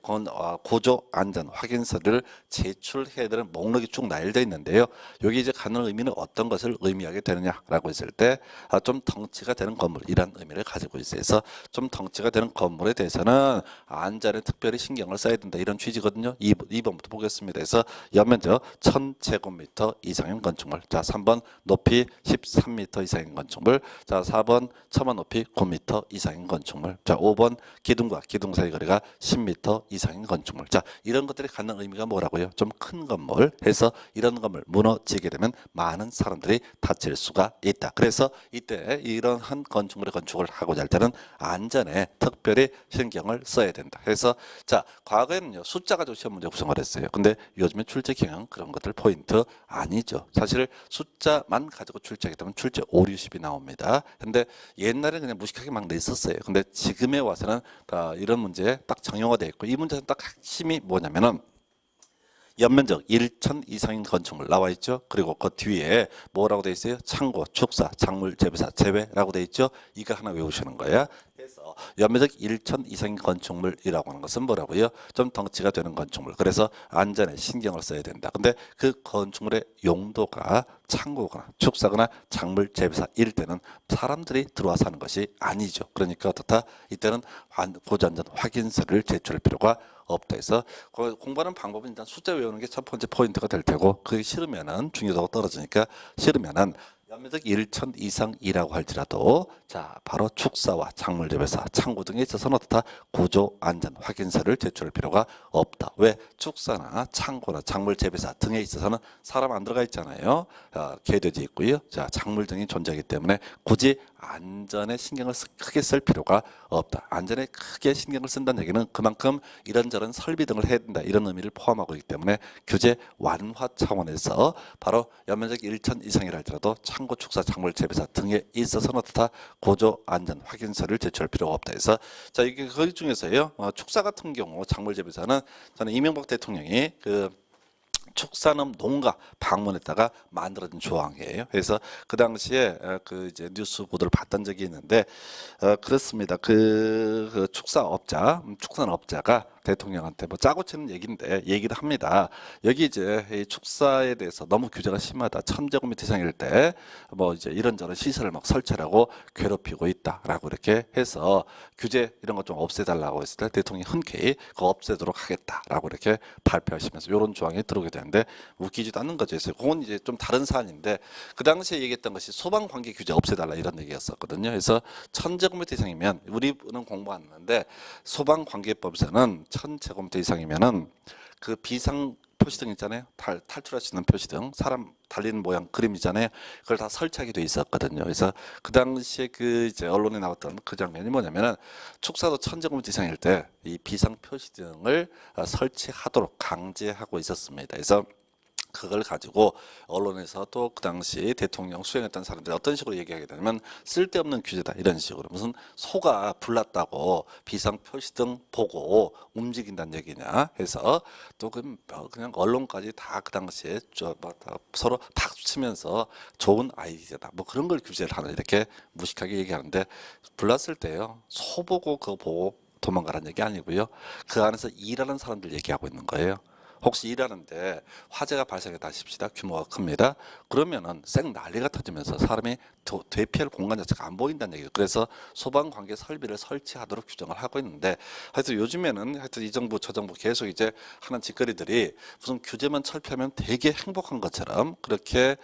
구조 안전 확인서를 제출해야 되는 목록이 쭉 나열되어 있는데요. 여기 이제 가는 의미는 어떤 것을 의미하게 되느냐라고 했을 때 좀 덩치가 되는 건물이란 의미를 가지고 있어요. 그래서 좀 덩치가 되는 건물에 대해서는 안전에 특별히 신경을 써야 된다 이런 취지거든요. 2번부터 보겠습니다. 그래서 연면적 1000제곱미터 이상인 건축물. 자 3번 높이 13m 이상인 건축물. 자 4번 처마 높이 9m 이상인 건축물. 자 5번 기둥과 기둥 사이 거리가 10m 이상인 건축물. 자 이런 것들이 갖는 의미가 뭐라고요? 좀 큰 건물 해서 이런 건물 무너지게 되면 많은 사람들이 다칠 수가 있다. 그래서 이때 이러한 건축물의 건축을 하고자 할 때는 안전에 특별히 신경을 써야 된다. 그래서 자 과거에는요 숫자 가지고 시험 문제 구성을 했어요. 근데 요즘에 출제 경향 그런 것들 포인트 아니죠. 사실 숫자만 가지고 출제하게 되면 출제 5, 60이 나옵니다. 근데 옛날에 그냥 무식하게 막 냈었어요. 근데 지금에 와서는 이런 문제 딱 정형화되어 있고 이 문제는 딱 핵심이 뭐냐면은 연면적 1천 이상인 건축물 나와 있죠. 그리고 그 뒤에 뭐라고 되어 있어요? 창고, 축사, 작물 재배사, 재배라고 되어 있죠. 이거 하나 외우시는 거야. 그래서 연면적 1천 이상인 건축물이라고 하는 것은 뭐라고요? 좀 덩치가 되는 건축물. 그래서 안전에 신경을 써야 된다. 근데 그 건축물의 용도가 창고거나 축사거나 작물 재배사 이럴 때는 사람들이 들어와서 하는 것이 아니죠. 그러니까 어떻다? 이때는 고지안전 확인서를 제출할 필요가 없다 해서 공부하는 방법은 일단 숫자 외우는 게 첫 번째 포인트가 될 테고 그게 싫으면은 중요도가 떨어지니까 싫으면은 연면적 1천 이상이라고 할지라도 자 바로 축사와 작물 재배사, 창고 등에 있어서는 어떻다? 구조 안전 확인서를 제출할 필요가 없다. 왜? 축사나 창고나 작물 재배사 등에 있어서는 사람 안 들어가 있잖아요. 개돼지 있고요. 자 작물 등이 존재하기 때문에 굳이 안전에 신경을 크게 쓸 필요가 없다. 안전에 크게 신경을 쓴다는 얘기는 그만큼 이런저런 설비 등을 해야 된다. 이런 의미를 포함하고 있기 때문에 규제 완화 차원에서 바로 연면적 1천 이상이라 할지라도 창고, 축사, 작물 재배사 등에 있어서는 어떻다? 고조 안전 확인서를 제출할 필요가 없다 해서 자 이게 그 중에서요. 축사 같은 경우 작물 재배사는 저는 이명박 대통령이 축산업 농가 방문했다가 만들어진 조항이에요. 그래서 그 당시에 그 이제 뉴스 보도를 봤던 적이 있는데 그렇습니다. 그 축산업자가 대통령한테 뭐 짜고 치는 얘기인데 얘기를 합니다. 여기 이제 이 축사에 대해서 너무 규제가 심하다. 1000제곱미터 이상일 때 뭐 이제 이런저런 시설을 막 설치하고 괴롭히고 있다라고 이렇게 해서 규제 이런 거 좀 없애달라고 했을 때 대통령이 흔쾌히 그거 없애도록 하겠다라고 이렇게 발표하시면서 이런 조항이 들어오게 되는데 웃기지도 않는 거죠. 그래서 그건 이제 좀 다른 사안인데 그 당시에 얘기했던 것이 소방관계 규제 없애달라 이런 얘기였었거든요. 그래서 1000제곱미터 이상이면 우리는 공부 안 하는데 소방관계법에서는 1000제곱미터 이상이면은 그 비상 표시등 있잖아요. 탈출할 수 있는 표시등, 사람 달리는 모양 그림 있잖아요. 그걸 다 설치하게 돼 있었거든요. 그래서 그 당시에 그 이제 언론에 나왔던 그 장면이 뭐냐면은 축사도 1000제곱미터 이상일 때 이 비상 표시등을 설치하도록 강제하고 있었습니다. 그래서 그걸 가지고 언론에서도 그 당시 대통령 수행했던 사람들이 어떤 식으로 얘기하게 되냐면 쓸데없는 규제다 이런 식으로 무슨 소가 불났다고 비상 표시등 보고 움직인다는 얘기냐 해서 또 그냥 언론까지 다 그 당시에 서로 닥치면서 좋은 아이디어다 뭐 그런 걸 규제를 하는 이렇게 무식하게 얘기하는데 불났을 때요 소 보고 그거 보고 도망가라는 얘기 아니고요 그 안에서 일하는 사람들 얘기하고 있는 거예요. 혹시 일하는데 화재가 발생했다 하십시다. 규모가 큽니다. 그러면은 쌩 난리가 터지면서 사람이 대피할 공간 자체가 안 보인다는 얘기예요. 그래서 소방관계 설비를 설치하도록 규정을 하고 있는데 하여튼 요즘에는 하여튼 이 정부 저 정부 계속 이제 하는 짓거리들이 무슨 규제만 철폐하면 되게 행복한 것처럼 그렇게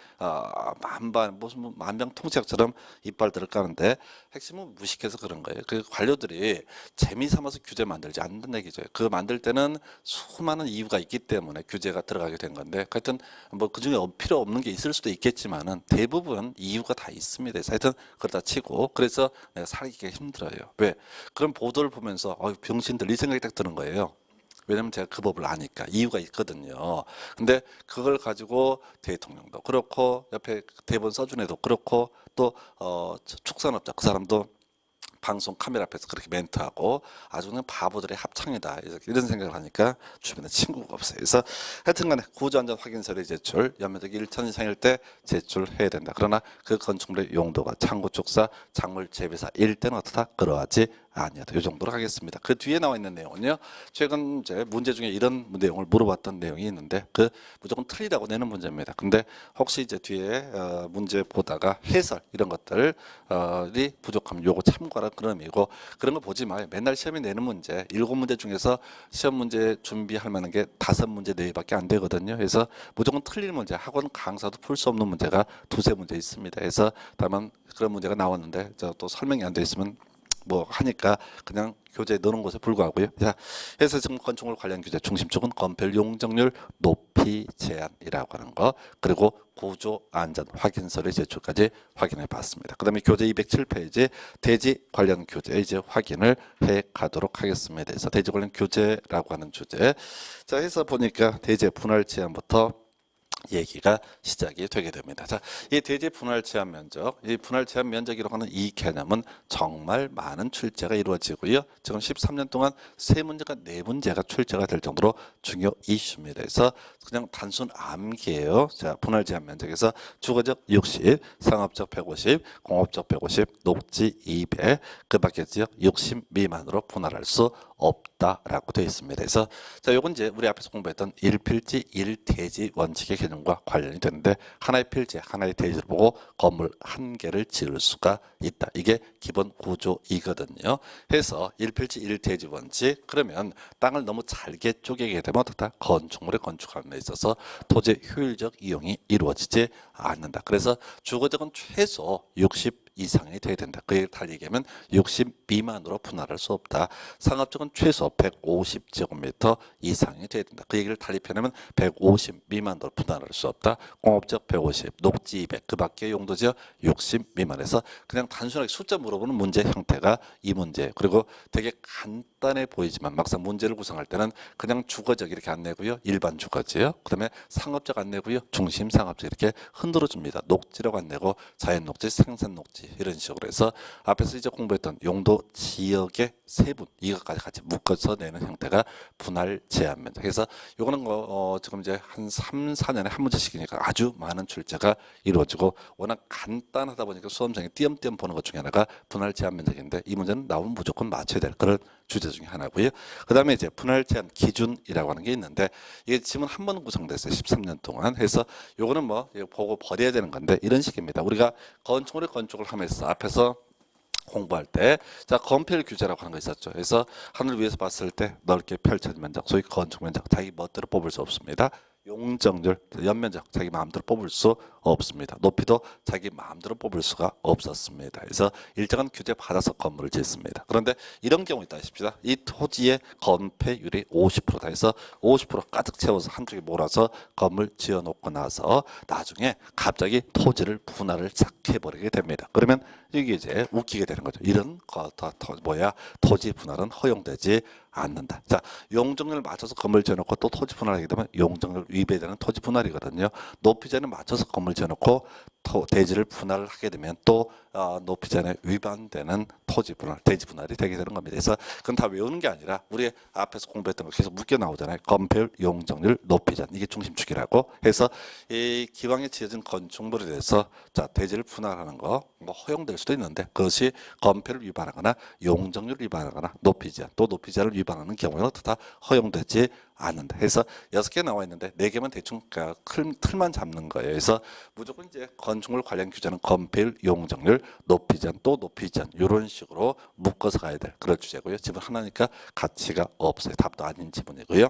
무슨 만병통치약처럼 이빨들을 까는데 핵심은 무식해서 그런 거예요. 그 관료들이 재미삼아서 규제 만들지 않는다는 얘기죠. 그 만들 때는 수많은 이유가 있기 때문에 규제가 들어가게 된 건데 하여튼 뭐 그중에 필요 없는 게 있을 수도 있겠지만은 대부분 이유가 다 있습니다. 그래서 하여튼 그러다 치고 그래서 내가 살기가 힘들어요. 왜? 그런 보도를 보면서 병신들 이 생각이 딱 드는 거예요. 왜냐면 제가 그 법을 아니까 이유가 있거든요. 근데 그걸 가지고 대통령도 그렇고 옆에 대본 써준 애도 그렇고 또 축산업자 그 사람도 방송 카메라 앞에서 그렇게 멘트하고 아주 그냥 바보들의 합창이다 이런 생각을 하니까 주변에 친구가 없어요. 그래서 하여튼간에 구조안전 확인서를 제출 연면적이 1천 이상일 때 제출해야 된다. 그러나 그 건축물의 용도가 창고 축사 작물 재배사 일대는 어떻다 그러하지 아니하다. 이 정도로 하겠습니다. 그 뒤에 나와 있는 내용은요. 최근 이제 문제 중에 이런 내용을 물어봤던 내용이 있는데 그 무조건 틀리다고 내는 문제입니다. 근데 혹시 이제 뒤에 문제 보다가 해설 이런 것들이 부족하면 요거 참고하라 그런 의미고 그런 거 보지 마요. 맨날 시험에 내는 문제 7문제 중에서 시험 문제 준비할 만한 게 5문제 4개밖에 안 되거든요. 그래서 무조건 틀릴 문제 학원 강사도 풀 수 없는 문제가 2-3문제 있습니다. 그래서 다만 그런 문제가 나왔는데 또 설명이 안 돼 있으면 뭐 하니까 그냥 교재에 넣는 것에 불과하고요. 자, 해서 지금 건축물 관련 규제 중심 쪽은 건폐율 용적률 높이 제한이라고 하는 거 그리고 구조 안전 확인서를 제출까지 확인해 봤습니다. 그다음에 교재 207페이지 대지 관련 규제 이제 확인을 해 가도록 하겠습니다. 그래서 대지 관련 규제라고 하는 주제. 자, 해서 보니까 대지 분할 제한부터 얘기가 시작이 되게 됩니다. 자, 이 대지 분할 제한 면적, 이 분할 제한 면적이라고 하는 이 개념은 정말 많은 출제가 이루어지고요. 지금 13년 동안 3문제가 4문제가 출제가 될 정도로 중요 이슈입니다. 그래서 그냥 단순 암기예요. 자, 분할 제한 면적에서 주거적 60, 상업적 150, 공업적 150, 녹지 200, 그 밖의 지역 60 미만으로 분할할 수 없다라고 되어 있습니다. 그래서 자, 요건 이제 우리 앞에서 공부했던 1필지 1대지 원칙의 개념과 관련이 되는데 하나의 필지, 하나의 대지를 보고 건물 한 개를 지을 수가 있다. 이게 기본 구조이거든요. 해서 1필지 1대지 원칙 그러면 땅을 너무 잘게 쪼개게 되면 어떻다? 건축물의 건축하는 데 있어서 토지의 효율적 이용이 이루어지지 않는다. 그래서 주거적은 최소 60 이상이 돼야 된다. 그 얘기를 달리 얘기하면 60 미만으로 분할할 수 없다. 상업적은 최소 150제곱미터 이상이 돼야 된다. 그 얘기를 달리 표현하면 150 미만으로 분할할 수 없다. 공업적 150, 녹지 200, 그 밖의 용도지역 60 미만에서 그냥 단순하게 숫자 물어보는 문제 형태가 이 문제. 그리고 되게 간단해 보이지만 막상 문제를 구성할 때는 그냥 주거적 이렇게 안 내고요. 일반 주거지역. 그다음에 상업적 안 내고요. 중심 상업적 이렇게 흔들어 줍니다. 녹지라고 안 내고 자연 녹지, 생산 녹지 이런 식으로 해서 앞에서 이제 공부했던 용도 지역의 세분 이것까지 같이 묶어서 내는 형태가 분할 제한 면적. 그래서 요거는 지금 이제 한 3-4년에 한 문제씩이니까 아주 많은 출제가 이루어지고 워낙 간단하다 보니까 수험생이 띄엄띄엄 보는 것 중에 하나가 분할 제한 면적인데 이 문제는 나오면 무조건 맞춰야 될 그런 주제 중에 하나고요. 그 다음에 이제 분할 제한 기준이라고 하는 게 있는데 이게 지문 한 번 구성됐어요. 13년 동안 해서 요거는 뭐 보고 버려야 되는 건데 이런 식입니다. 우리가 건축을 하면서 앞에서 공부할 때, 자, 건폐율 규제라고 하는 거 있었죠. 그래서 하늘 위에서 봤을 때 넓게 펼쳐진 면적, 소위 건축 면적, 자기 멋대로 뽑을 수 없습니다. 용적률, 연면적, 자기 마음대로 뽑을 수 없습니다. 높이도 자기 마음대로 뽑을 수가 없었습니다. 그래서 일정한 규제 받아서 건물을 짓습니다. 그런데 이런 경우 있다 하십시다. 이 토지의 건폐율이 50%다 해서 50% 가득 채워서 한쪽에 몰아서 건물 지어놓고 나서 나중에 갑자기 토지를 분할을 싹 해버리게 됩니다. 그러면 이게 이제 웃기게 되는 거죠. 이런 토지 분할은 허용되지 않는다. 자, 용적률을 맞춰서 건물 지어놓고 또 토지 분할하게 되면 용적률 위배되는 토지 분할이거든요. 높이 제한에 맞춰서 건물 지어놓고 대지를 분할을 하게 되면 또 높이 제한에 위반되는 토지 분할, 대지 분할이 되게 되는 겁니다. 그래서 그건 다 외우는 게 아니라 우리 앞에서 공부했던 거 계속 묶여 나오잖아요. 건폐율, 용적률, 높이 제한 이게 중심축이라고 해서 이 기왕에 지어진 건축물에 대해서 자 대지를 분할하는 거 뭐 허용될 수도 있는데 그것이 건폐를 위반하거나 용적률을 위반하거나 높이 제한 또 높이 제한을 위반하는 경우에는 다 허용되지 않는다. 해서 6개 나와 있는데 4개만 대충 틀만 잡는 거예요. 그래서 무조건 이제 건축물 관련 규제는 건폐율, 용적률, 높이 제한 또 높이 제한 이런 식으로 묶어서 가야 될 그런 주제고요. 지분 하나니까 가치가 없어요. 답도 아닌 지분이고요.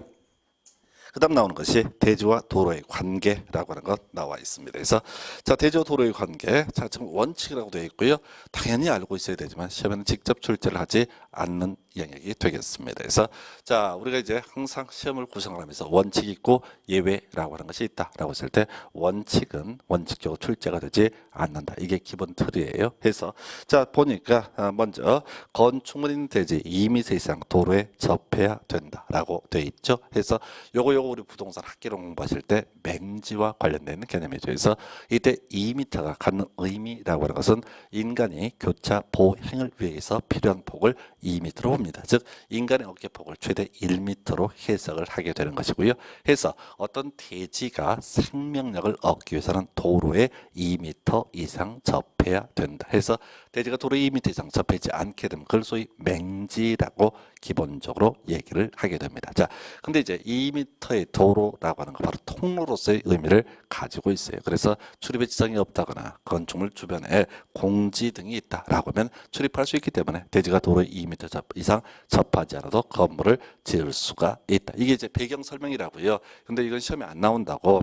그 다음 나오는 것이 대지와 도로의 관계라고 하는 것 나와 있습니다. 그래서 자 대지와 도로의 관계 자 지금 원칙이라고 되어 있고요. 당연히 알고 있어야 되지만 시험에는 직접 출제를 하지 않는 영역이 되겠습니다. 그래서 자 우리가 이제 항상 시험을 구성을 하면서 원칙이 있고 예외라고 하는 것이 있다라고 했을 때 원칙은 원칙적으로 출제가 되지 않는다. 이게 기본 틀이에요. 해서 자 보니까 먼저 건축물인 대지 2m 이상 도로에 접해야 된다라고 되어 있죠. 해서 요거 우리 부동산 학계로 공부하실 때 맹지와 관련된 개념이죠. 그래서 이때 2m가 갖는 의미라고 하는 것은 인간이 교차 보행을 위해서 필요한 폭을 2m로 봅니다. 즉 인간의 어깨폭을 최대 1m로 해석을 하게 되는 것이고요. 해서 어떤 대지가 생명력을 얻기 위해서는 도로에 2m 이상 접해야 된다. 해서 대지가 도로에 2m 이상 접하지 않게 되면 그걸 소위 맹지라고 기본적으로 얘기를 하게 됩니다. 자, 근데 이제 2m의 도로라고 하는 거 바로 통로로서의 의미를 가지고 있어요. 그래서 출입의 지장이 없다거나 건축물 주변에 공지 등이 있다라고 하면 출입할 수 있기 때문에 대지가 도로에 2m 이상 접하지 않아도 건물을 지을 수가 있다. 이게 이제 배경 설명이라고요. 근데 이건 시험에 안 나온다고.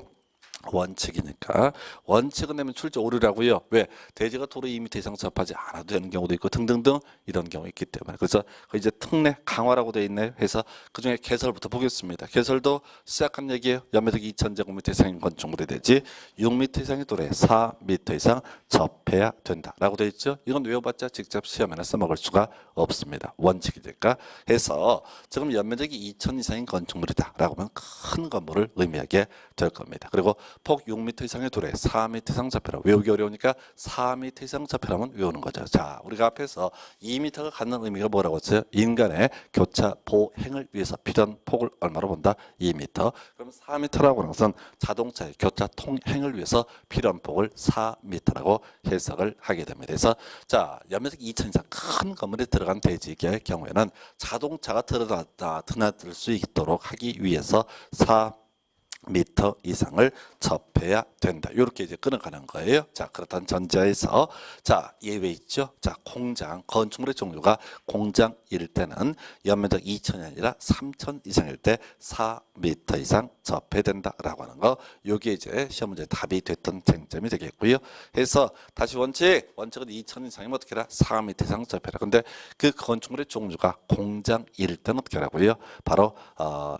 원칙이니까 원칙은 내면 출제 오류라고요. 왜? 대지가 도로 2m 이상 접하지 않아도 되는 경우도 있고 등등등 이런 경우 있기 때문에 그래서 이제 특례 강화라고 되어 있네요. 해서 그중에 개설부터 보겠습니다. 개설도 시작한 얘기예요. 연면적 2000제곱미터 이상인 건축물이 되지 6m 이상의 도로에 4m 이상 접해야 된다라고 되어 있죠. 이건 외워봤자 직접 시험에는 써먹을 수가 없습니다. 원칙이니까 해서 지금 연면적이 2000 이상인 건축물이다라고 하면 큰 건물을 의미하게 될 겁니다. 그리고 폭 6m 이상의 도로에 4m 이상 접해라. 외우기 어려우니까 4m 이상 접해라면 외우는 거죠. 자, 우리가 앞에서 2m가 갖는 의미가 뭐라고 했어요? 인간의 교차 보행을 위해서 필요한 폭을 얼마로 본다? 2m. 그럼 4m라고 하는 것은 자동차의 교차 통행을 위해서 필요한 폭을 4m라고 해석을 하게 됩니다. 그래서 자, 연면적 2000 이상 큰 건물에 들어간 대지의 경우에는 자동차가 드나들 수 있도록 하기 위해서 4m 이상을 접해야 된다. 이렇게 이제 끊어가는 거예요. 자, 그렇다는 전제에서 자, 예외 있죠. 자, 공장, 건축물의 종류가 공장일 때는 연면적 2,000이 아니라 3,000 이상일 때 4m 이상 접해야 된다라고 하는 거. 요게 이제 시험 문제 답이 됐던 쟁점이 되겠고요. 그래서 다시 원칙은 2,000 이상이면 어떻게 해라? 4m 이상 접해라. 근데 그 건축물의 종류가 공장일 때는 어떻게 하라고요? 바로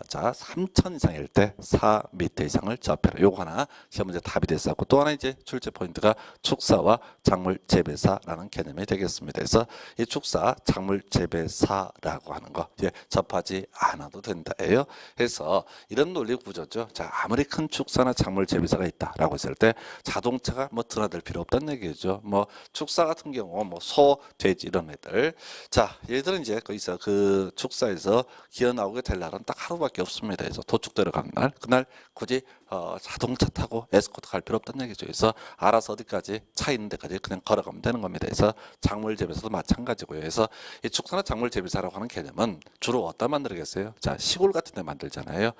자, 3,000 이상일 때 4m 이상을 접해라. 요거 하나 시험 문제 답이 됐었고 또 하나 이제 출제 포인트가 축사와 작물 재배사라는 개념이 되겠습니다. 그래서 이 축사, 작물 재배사라고 하는 거 이제 접하지 않아도 된다예요. 그래서 이런 논리 구조죠. 자, 아무리 큰 축사나 작물 재배사가 있다라고 했을 때 자동차가 뭐 드나들 필요 없다는 얘기죠. 뭐 축사 같은 경우 뭐 소, 돼지 이런 애들. 자, 얘들은 이제 거기서 그 축사에서 기어 나오게 될 날은 딱 하루밖에 없습니다. 그래서 도축 들어간 날, 그날 굳이 자동차 타고 에스코트 갈 필요 없다는 얘기죠. 그래서 알아서 어디까지 차 있는 데까지 그냥 걸어가면 되는 겁니다. 그래서 작물 재배사도 마찬가지고요. 그래서 이 축사나 작물 재배사라고 하는 개념은 주로 어디다 만들겠어요? 자, 시골 같은 데 만들잖아요.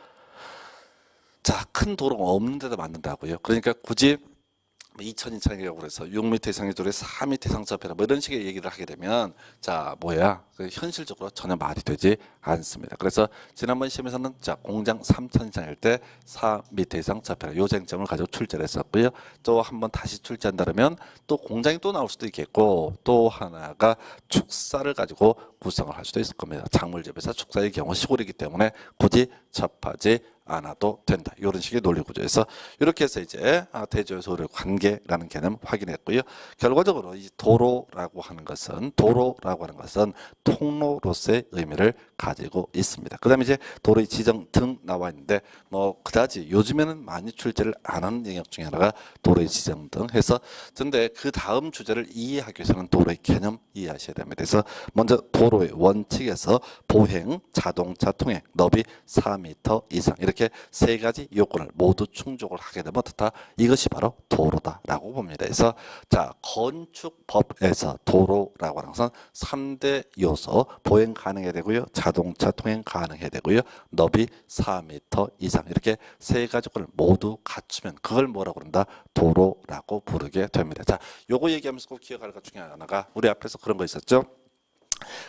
자, 큰 도로가 없는 데다 만든다고요. 그러니까 굳이 2천 이상이라고 그래서 6m 이상의 도로에 4m 이상 접해라 뭐 이런 식의 얘기를 하게 되면 자 뭐야 현실적으로 전혀 말이 되지 않습니다. 그래서 지난번 시험에서는 자 공장 3천 이상일 때 4m 이상 접해라 요 쟁점을 가지고 출제를 했었고요. 또 한번 다시 출제한다면 또 공장이 또 나올 수도 있겠고 또 하나가 축사를 가지고 구성을 할 수도 있을 겁니다. 작물 재배사 축사의 경우 시골이기 때문에 굳이 접하지 않아도 된다. 이런 식의 논리 구조에서 이렇게 해서 이제 대조의 소의 관계라는 개념 확인했고요. 결과적으로 이 도로라고 하는 것은 통로로서의 의미를 가지고 있습니다. 그다음에 이제 도로의 지정 등 나와 있는데 뭐 그다지 요즘에는 많이 출제를 안 하는 영역 중에 하나가 도로의 지정 등 해서 근데 그 다음 주제를 이해하기 위해서는 도로의 개념 이해하셔야 됩니다. 그래서 먼저 도로의 원칙에서 보행, 자동차 통행, 너비 4m 이상 이렇게 세 가지 요건을 모두 충족을 하게 되면 어떻다? 이것이 바로 도로다라고 봅니다. 그래서 자 건축법에서 도로라고 하는 것은 3대 요소 보행 가능해야 되고요. 자동차 통행 가능해야 되고요. 너비 4m 이상 이렇게 세 가지 요건을 모두 갖추면 그걸 뭐라고 그런다? 도로라고 부르게 됩니다. 자, 요거 얘기하면서 꼭 기억할 것 중에 하나가 우리 앞에서 그런 거 있었죠?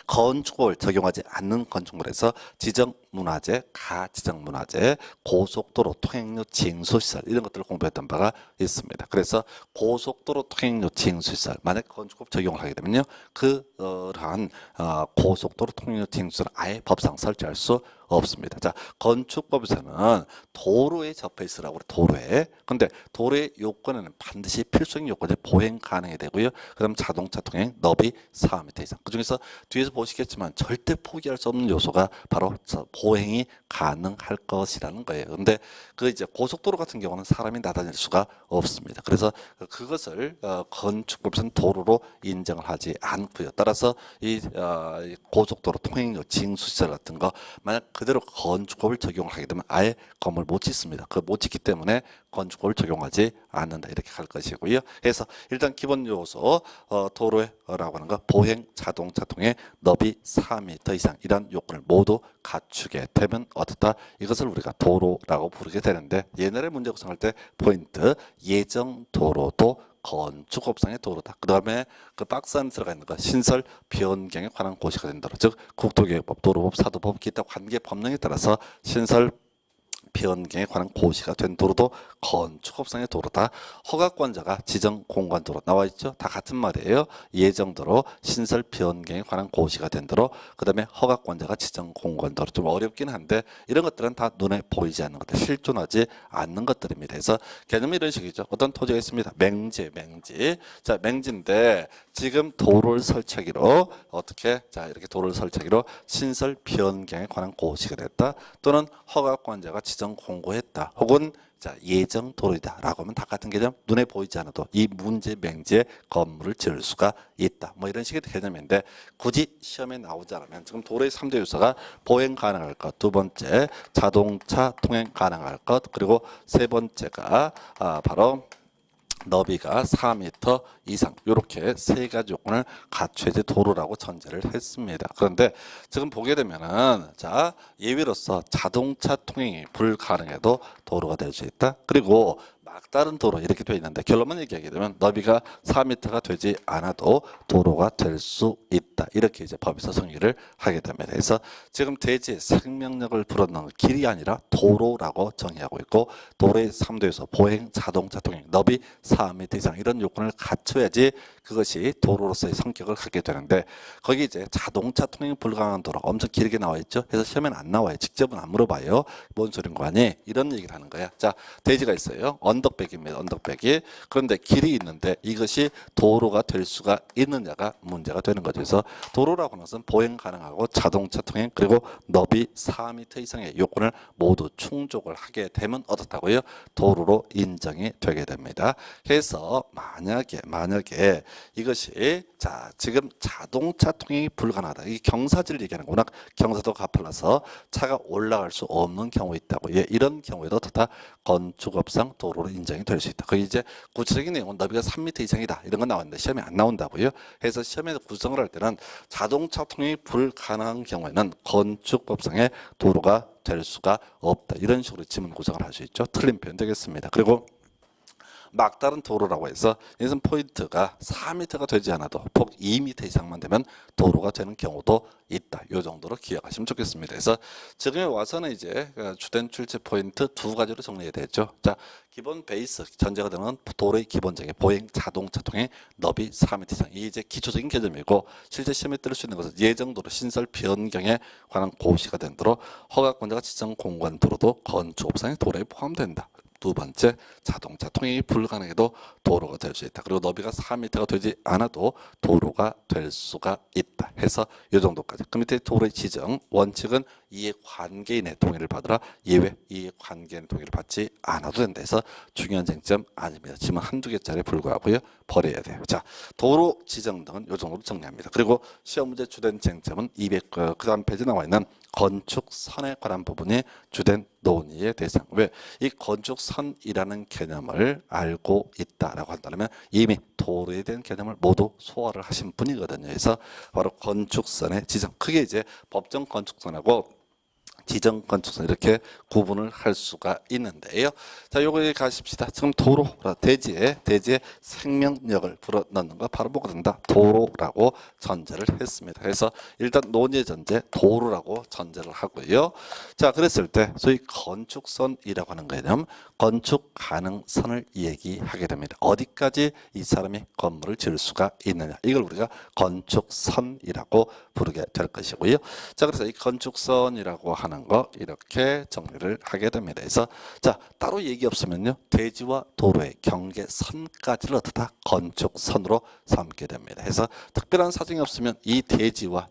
건축법을 적용하지 않는 건축물에서 지정문화재, 가지정문화재, 고속도로 통행료 징수시설 이런 것들을 공부했던 바가 있습니다. 그래서 고속도로 통행료 징수시설 만약 건축법 적용을 하게 되면요. 그러한 고속도로 통행료 징수를 아예 법상 설치할 수 없습니다. 자, 건축법에서는 도로에 접해 있으라고 그래, 도로에. 근데 도로의 요건에는 반드시 필수적인 요건이 보행 가능해야 되고요. 그다음 자동차 통행 너비 4m 이상. 그 중에서 뒤에서 보시겠지만 절대 포기할 수 없는 요소가 바로 보행이 가능할 것이라는 거예요. 근데 그 이제 고속도로 같은 경우는 사람이 나다닐 수가 없습니다. 그래서 그것을 건축법에서는 도로로 인정을 하지 않고요. 따라서 이 고속도로 통행료 징수시설 같은 거 만약 그대로 건축법을 적용을 하게 되면 아예 건물 못 짓습니다. 그 못 짓기 때문에 건축법을 적용하지 않는다 이렇게 할 것이고요. 그래서 일단 기본 요소 도로라고 하는 거 보행 자동차 통행 너비 4m 이상 이런 요건을 모두 갖추게 되면 어떻다? 이것을 우리가 도로라고 부르게 되는데 옛날에 문제 구성할 때 포인트 예정 도로도 건축법상의 도로다. 그 다음에 그 박스 안에 들어가 있는 거 신설 변경에 관한 고시가 된다. 즉 국토계획법, 도로법, 사도법, 기타 관계 법령에 따라서 신설 변경에 관한 고시가 된 도로도 건축법상의 도로다. 허가권자가 지정 공간도로 나와 있죠. 다 같은 말이에요. 예정도로 신설 변경에 관한 고시가 된 도로. 그다음에 허가권자가 지정 공간도로 좀 어렵긴 한데 이런 것들은 다 눈에 보이지 않는 것들, 실존하지 않는 것들입니다. 그래서 개념이 이런 식이죠. 어떤 토지가 있습니다. 맹지. 자, 맹지인데 지금 도로를 설치하기로 어떻게 자 이렇게 도로를 설치하기로 신설 변경에 관한 고시가 됐다. 또는 허가권자가 지정 공고했다. 혹은 자 예정 도로이다라고 하면 다 같은 개념 눈에 보이지 않아도 이 문제 맹지에 건물을 지을 수가 있다. 뭐 이런 식의 개념인데 굳이 시험에 나오지 않으면 지금 도로의 3대 요소가 보행 가능할 것, 두 번째 자동차 통행 가능할 것, 그리고 세 번째가 바로 너비가 4m 이상 이렇게 세 가지 요건을 갖춰야지 도로라고 전제를 했습니다. 그런데 지금 보게 되면은 자 예외로서 자동차 통행이 불가능해도 도로가 될 수 있다. 그리고 막다른 도로 이렇게 되어 있는데 결론만 얘기하게 되면 너비가 4m가 되지 않아도 도로가 될 수 있다. 이렇게 이제 법에서 정의를 하게 됩니다. 그래서 지금 대지의 생명력을 불어넣는 길이 아니라 도로라고 정의하고 있고 도로의 3도에서 보행, 자동차 통행, 너비 4m 이상 이런 요건을 갖춰야지 그것이 도로로서의 성격을 갖게 되는데 거기 이제 자동차 통행 불가능한 도로 엄청 길게 나와 있죠. 그래서 시험에는 안 나와요. 직접은 안 물어봐요. 뭔 소린 거 아니? 이런 얘기를 하는 거야. 자, 대지가 있어요. 언덕 언덕백입니다. 언덕백이. 그런데 길이 있는데 이것이 도로가 될 수가 있느냐가 문제가 되는 거죠. 그래서 도로라고 하는 것은 보행 가능하고 자동차 통행 그리고 너비 4m 이상의 요건을 모두 충족을 하게 되면 어떻다고요? 도로로 인정이 되게 됩니다. 그래서 만약에 이것이 자 지금 자동차 통행이 불가능하다. 이 경사지를 얘기하는 거구나. 경사도가 가팔라서 차가 올라갈 수 없는 경우 있다고. 예, 이런 경우에도 다 건축업상 도로로 인정이 될 수 있다. 그 이제 구체적인 내용은 너비가 3m 이상이다. 이런 건 나왔는데 시험에 안 나온다고요. 그래서 시험에서 구성을 할 때는 자동차 통행이 불가능한 경우에는 건축법상의 도로가 될 수가 없다. 이런 식으로 지문 구성을 할 수 있죠. 틀린 표현 되겠습니다. 그리고 막다른 도로라고 해서 이것은 포인트가 4m가 되지 않아도 폭 2m 이상만 되면 도로가 되는 경우도 있다. 이 정도로 기억하시면 좋겠습니다. 그래서 지금에 와서는 이제 주된 출제 포인트 두 가지로 정리해야 되죠. 자, 기본 베이스 전제가 되는 도로의 기본적인 보행 자동차 통행 너비 4m 이상. 이게 이제 기초적인 개념이고 실제 시험에 뜰 수 있는 것은 예정도로 신설 변경에 관한 고시가 된 도로 허가권자가 지정 공간 도로도 건축업상의 도로에 포함된다. 두 번째, 자동차 통행이 불가능해도 도로가 될 수 있다. 그리고 너비가 4m가 되지 않아도 도로가 될 수가 있다. 해서 이 정도까지. 그 밑에 도로의 지정 원칙은 이해관계인의 동의를 받으라. 예외 이해관계인의 동의를 받지 않아도 된다. 해서 중요한 쟁점 아닙니다. 지문 한두 개짜리에 불과하고요. 버려야 돼요. 자, 도로 지정 등은 이 정도로 정리합니다. 그리고 시험 문제 주된 쟁점은 200, 그 다음 페이지에 나와 있는 건축선에 관한 부분이 주된 논의의 대상. 왜? 이 건축선이라는 개념을 알고 있다라고 한다면 이미 도로에 대한 개념을 모두 소화를 하신 분이거든요. 그래서 바로 건축선의 지정. 크게 이제 법정 건축선하고 지정 건축선 이렇게 구분을 할 수가 있는데요. 자, 요거에 가십시다. 지금 도로, 대지에 생명력을 불어넣는 거 바로 뭐가 된다? 도로라고 전제를 했습니다. 그래서 일단 논의 전제 도로라고 전제를 하고요. 자, 그랬을 때 소위 건축선이라고 하는 개념, 건축 가능선을 얘기하게 됩니다. 어디까지 이 사람이 건물을 지을 수가 있느냐. 이걸 우리가 건축선이라고 부르게 될 것이고요. 자, 그래서 이 건축선이라고 하는 거 이렇게 정리를 하게 됩니다. 그래서 자, 따로 얘기 없으면요. 대지와 도로의 경계선까지를 어떻다? 건축선으로 삼게 됩니다. 그래서 특별한 사정이 없으면 이 대지와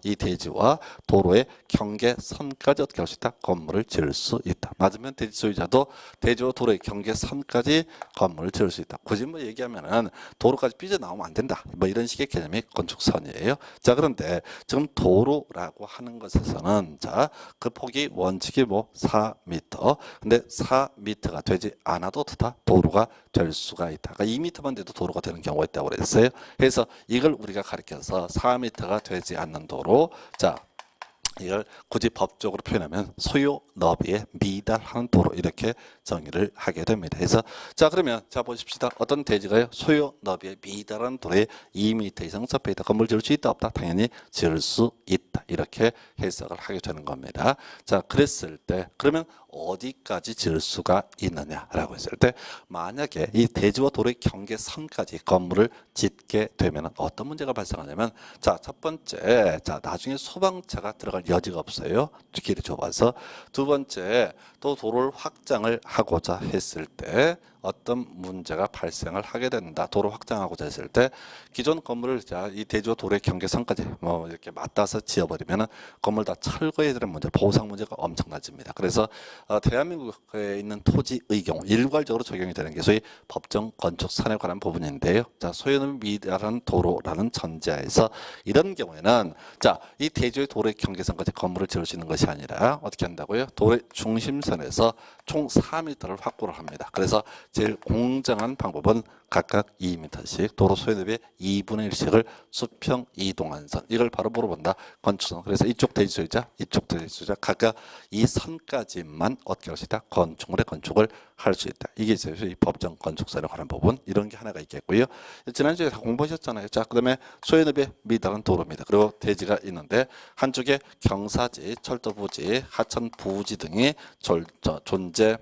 도로의 경계선까지 어떻게 할 수 있다? 건물을 지을 수 있다. 맞으면 대지 소유자도 대지와 도로의 경계선까지 건물을 지을 수 있다. 굳이 뭐 얘기하면은 도로까지 삐져나오면 안 된다. 뭐 이런 식의 개념이 건축선이에요. 자, 그런데 지금 도로라고 하는 것에서는 자, 그 폭이 원칙이 뭐 4m. 근데 4m가 되지 않아도 다 도로가 될 수가 있다. 그러니까 2m만 돼도 도로가 되는 경우가 있다고 그랬어요. 그래서 이걸 우리가 가리켜서 4m가 되지 않는 도로. 자, 이걸 굳이 법적으로 표현하면 소요 너비에 미달하는 도로 이렇게 정의를 하게 됩니다. 그래서 자, 그러면 자 보십시다. 어떤 대지가요 소요 너비에 미달하는 도로에 2m 이상 접해 있다. 건물 지을 수 있다 없다? 당연히 지을 수 있다. 이렇게 해석을 하게 되는 겁니다. 자, 그랬을 때 그러면 어디까지 지을 수가 있느냐라고 했을 때 만약에 이 대지와 도로의 경계선까지 건물을 짓게 되면 어떤 문제가 발생하냐면 자, 첫 번째 자, 나중에 소방차가 들어갈 여지가 없어요. 길이 좁아서. 두 번째 또 도로를 확장을 하고자 했을 때 어떤 문제가 발생을 하게 된다. 도로 확장하고자 했을 때 기존 건물을 자, 이 대지와 도로의 경계선까지 뭐 이렇게 맞닿아서 지어버리면 건물 다 철거해야 되는 문제, 보상 문제가 엄청나집니다. 그래서 대한민국에 있는 토지의 경우 일괄적으로 적용이 되는 게 소위 법정 건축선에 관한 부분인데요. 자, 소유는 미달한 도로라는 전제하에서 이런 경우에는 자, 이 대지의 도로의 경계선까지 건물을 지을 수 있는 것이 아니라 어떻게 한다고요? 도로의 중심선에서 총 4m를 확보를 합니다. 그래서 제일 공정한 방법은 각각 2m씩 도로 소유너비의 2분의 1씩을 수평 이동한 선. 이걸 바로 물어본다. 건축선. 그래서 이쪽 대지 소유자, 이쪽 대지 소유자 각각 이 선까지만 어떻게 할 수 있다? 건축물의 건축을 할 수 있다. 이게 이제 법정 건축선에 관한 부분. 이런 게 하나가 있겠고요. 지난주에 다 공부하셨잖아요. 자, 그다음에 소유너비의 미달한 도로입니다. 그리고 대지가 있는데 한쪽에 경사지, 철도 부지, 하천 부지 등이 존재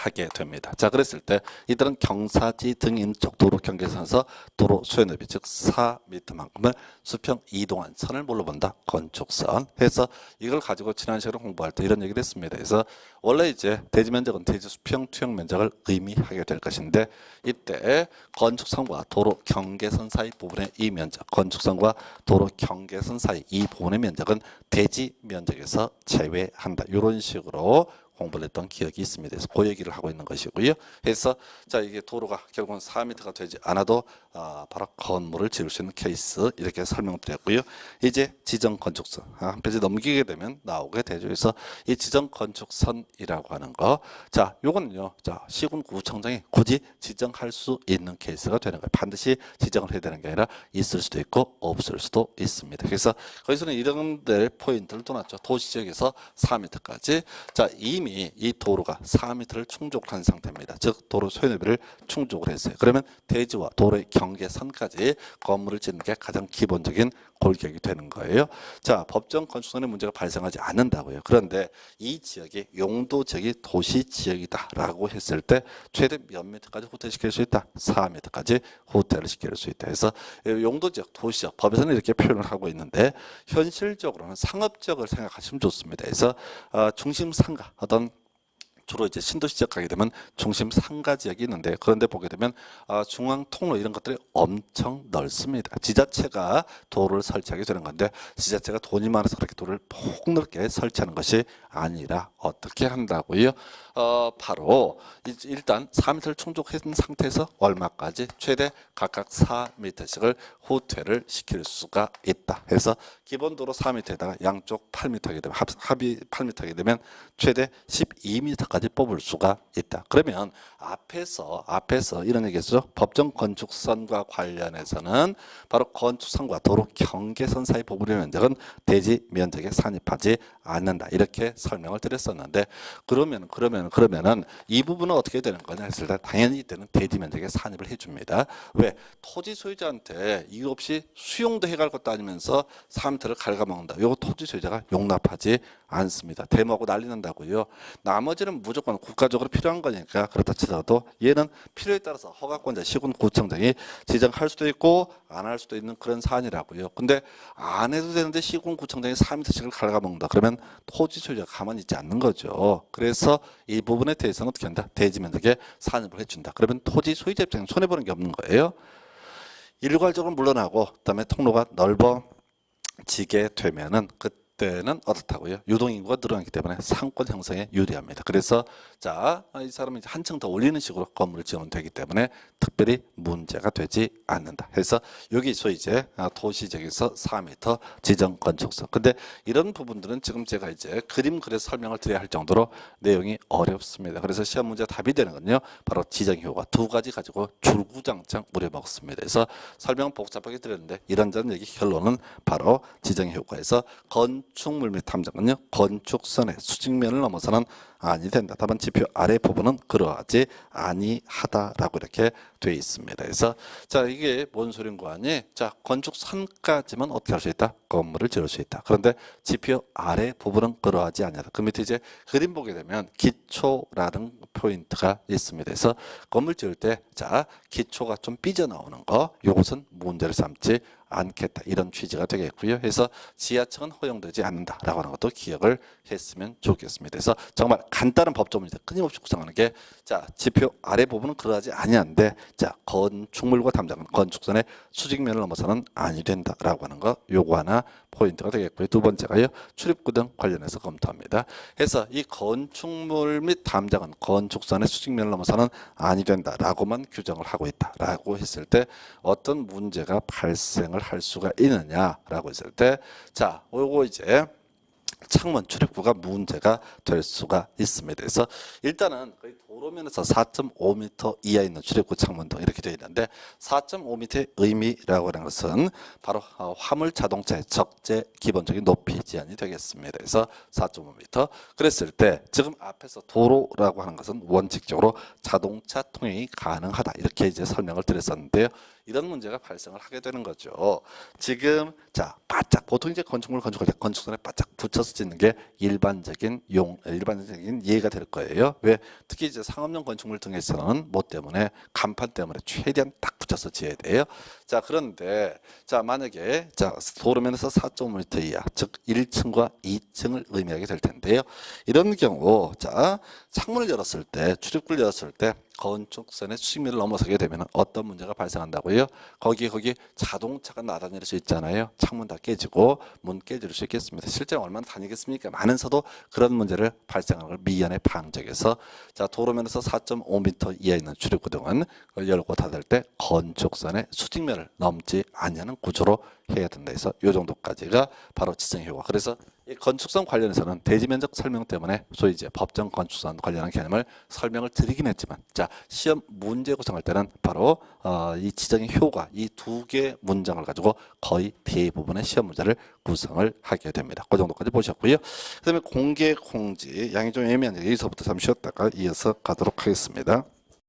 하게 됩니다. 자, 그랬을 때 이들은 경사지 등이 있는 쪽 도로 경계선에서 도로 수요 넓이 즉 4m만큼을 수평 이동한 선을 뭘로 본다? 건축선. 해서 이걸 가지고 지난 시간에 공부할 때 이런 얘기를 했습니다. 그래서 원래 이제 대지 면적은 대지 수평 투영 면적을 의미하게 될 것인데 이때 건축선과 도로 경계선 사이 부분의 이 면적, 건축선과 도로 경계선 사이 이 부분의 면적은 대지 면적에서 제외한다. 이런 식으로 공부를 했던 기억이 있습니다. 그래서 그 얘기를 하고 있는 것이고요. 그래서 자 이게 도로가 결국은 4m가 되지 않아도 바로 건물을 지을 수 있는 케이스 이렇게 설명드렸고요. 이제 지정 건축선 한 페이지 넘기게 되면 나오게 되죠. 그래서 이 지정 건축선이라고 하는 거, 자 요거는요, 자 시군구청장이 굳이 지정할 수 있는 케이스가 되는 거예요. 반드시 지정을 해야 되는 게 아니라 있을 수도 있고 없을 수도 있습니다. 그래서 거기서는 이런 데 포인트를 또 놨죠. 도시지역에서 4m까지. 자 이미 이 도로가 4m를 충족한 상태입니다. 즉 도로 소요 넓이를 충족을 했어요. 그러면 대지와 도로의 경계선까지 건물을 짓는 게 가장 기본적인 골격이 되는 거예요. 자, 법정 건축선의 문제가 발생하지 않는다고요. 그런데 이 지역이 용도 지역이 도시 지역이다라고 했을 때 최대 몇 미터까지 후퇴시킬 수 있다? 4m까지 후퇴를 시킬 수 있다. 그래서 용도 지역, 도시 지역 법에서는 이렇게 표현을 하고 있는데 현실적으로는 상업 지역을 생각하시면 좋습니다. 그래서 중심 상가 어떤 주로 이제 신도시 지역 가게 되면 중심 상가 지역이 있는데 그런데 보게 되면 중앙 통로 이런 것들이 엄청 넓습니다. 지자체가 도로를 설치하게 되는 건데 지자체가 돈이 많아서 그렇게 도로를 폭넓게 설치하는 것이 아니라 어떻게 한다고요? 바로 일단 4m를 충족한 상태에서 얼마까지 최대 각각 4m씩을 후퇴를 시킬 수가 있다. 그래서 기본도로 4m에다가 양쪽 8m 하게 되면 합이 8m 하게 되면 최대 12m까지 뽑을 수가 있다. 그러면 앞에서 이런 얘기했죠. 법정 건축선과 관련해서는 바로 건축선과 도로 경계선 사이 부분의 면적은 대지 면적에 산입하지 않는다. 이렇게 설명을 드렸었는데 그러면은 이 부분은 어떻게 되는 거냐 했을 때 당연히 이때는 대지 면적에 산입을 해줍니다. 왜? 토지 소유자한테 이거 없이 수용도 해갈 것도 아니면서 3m를 갉아먹는다. 이거 토지 소유자가 용납하지 않습니다. 데모하고 난리 난다고요. 나머지는 무조건 국가적으로 필요한 거니까 그렇다 치더라도 얘는 필요에 따라서 허가권자 시군구청장이 지정할 수도 있고 안 할 수도 있는 그런 사안이라고요. 근데 안 해도 되는데 시군구청장이 4m씩을 갉아먹는다. 그러면 토지 소유자가 가만히 있지 않는 거죠. 그래서 이 부분에 대해서는 어떻게 한다? 대지 면적에 산입을 해준다. 그러면 토지 소유자 입장에 손해보는 게 없는 거예요. 일괄적으로 물러나고 그다음에 통로가 넓어지게 되면은 그때는 어떻다고요? 유동인구가 늘어나기 때문에 상권 형성에 유리합니다. 그래서 자, 이 사람이 한층 더 올리는 식으로 건물을 지으면 되기 때문에 특별히 문제가 되지 않는다. 그래서 여기서 이제 도시적에서 4m 지정 건축선. 근데 이런 부분들은 지금 제가 이제 그림 그려서 설명을 드려야 할 정도로 내용이 어렵습니다. 그래서 시험 문제 답이 되는 건요. 바로 지정 효과 두 가지 가지고 줄구장창 우려먹습니다. 그래서 설명은 복잡하게 드렸는데 이런저런 얘기 결론은 바로 지정 효과에서 건축물 및 탐정은요. 건축선의 수직면을 넘어서는 아니 된다. 답은 지표 아래 부분은 그러하지 아니하다라고 이렇게 돼 있습니다. 그래서 자 이게 뭔 소린 거 아니? 자 건축선까지만 어떻게 할 수 있다? 건물을 지을 수 있다. 그런데 지표 아래 부분은 그러하지 아니하다. 그 밑에 이제 그림 보게 되면 기초라는 포인트가 있습니다. 그래서 건물 지을 때 자 기초가 좀 삐져나오는 거 이것은 문제를 삼지 않겠다. 이런 취지가 되겠고요. 그래서 지하층은 허용되지 않는다라고 하는 것도 기억을 했으면 좋겠습니다. 그래서 정말 간단한 법조문인데 끊임없이 구성하는 게 자 지표 아래 부분은 그러하지 아니한데 자 건축물과 담장은 건축선의 수직면을 넘어서는 아니 된다라고 하는 거 요거 하나 포인트가 되겠고요. 두 번째가요. 출입구 등 관련해서 검토합니다. 해서 이 건축물 및 담장은 건축선의 수직면을 넘어서는 아니 된다라고만 규정을 하고 있다라고 했을 때 어떤 문제가 발생을 할 수가 있느냐라고 했을 때 자 요거 이제 창문 출입구가 문제가 될 수가 있습니다. 그래서 일단은 거의 도로면에서 4.5m 이하에 있는 출입구 창문 등 이렇게 되어 있는데 4.5m의 의미라고 하는 것은 바로 화물 자동차의 적재 기본적인 높이 제한이 되겠습니다. 그래서 4.5m 그랬을 때 지금 앞에서 도로라고 하는 것은 원칙적으로 자동차 통행이 가능하다 이렇게 이제 설명을 드렸었는데요. 이런 문제가 발생을 하게 되는 거죠. 지금 자 바짝 보통 이제 건축물 건축할 때 건축선에 바짝 붙여서 짓는 게 일반적인 이해가 될 거예요. 왜? 특히 이제 상업용 건축물 등에서는 뭐 때문에 간판 때문에 최대한 딱 붙여서 지어야 돼요. 자, 그런데 자, 만약에 자, 도로면에서 4.5m 이하, 즉 1층과 2층을 의미하게 될 텐데요. 이런 경우 자, 창문을 열었을 때, 출입구를 열었을 때 건축선의 수직면을 넘어서게 되면 어떤 문제가 발생한다고요? 거기 자동차가 날아다닐 수 있잖아요. 창문 다 깨지고 문 깨질 수 있겠습니다. 실제 얼마나 다니겠습니까? 많은서도 그런 문제를 발생하는 걸 미연에 방지해서 자, 도로면에서 4.5m 이하에 있는 출입구 등은 열고 닫을 때 건축선의 수직면을 넘지 않는 구조로 해야 된다 해서 이 정도까지가 바로 지정 효과. 그래서 이 건축선 관련해서는 대지 면적 설명 때문에 소위 이제 법정 건축선 관련한 개념을 설명을 드리긴 했지만 자, 시험 문제 구성할 때는 바로 이 지정의 효과 이 두 개 문장을 가지고 거의 대부분의 시험 문제를 구성을 하게 됩니다. 그 정도까지 보셨고요. 그다음에 공개 공지 양이 좀 애매한데 여기서부터 잠시 쉬었다가 이어서 가도록 하겠습니다.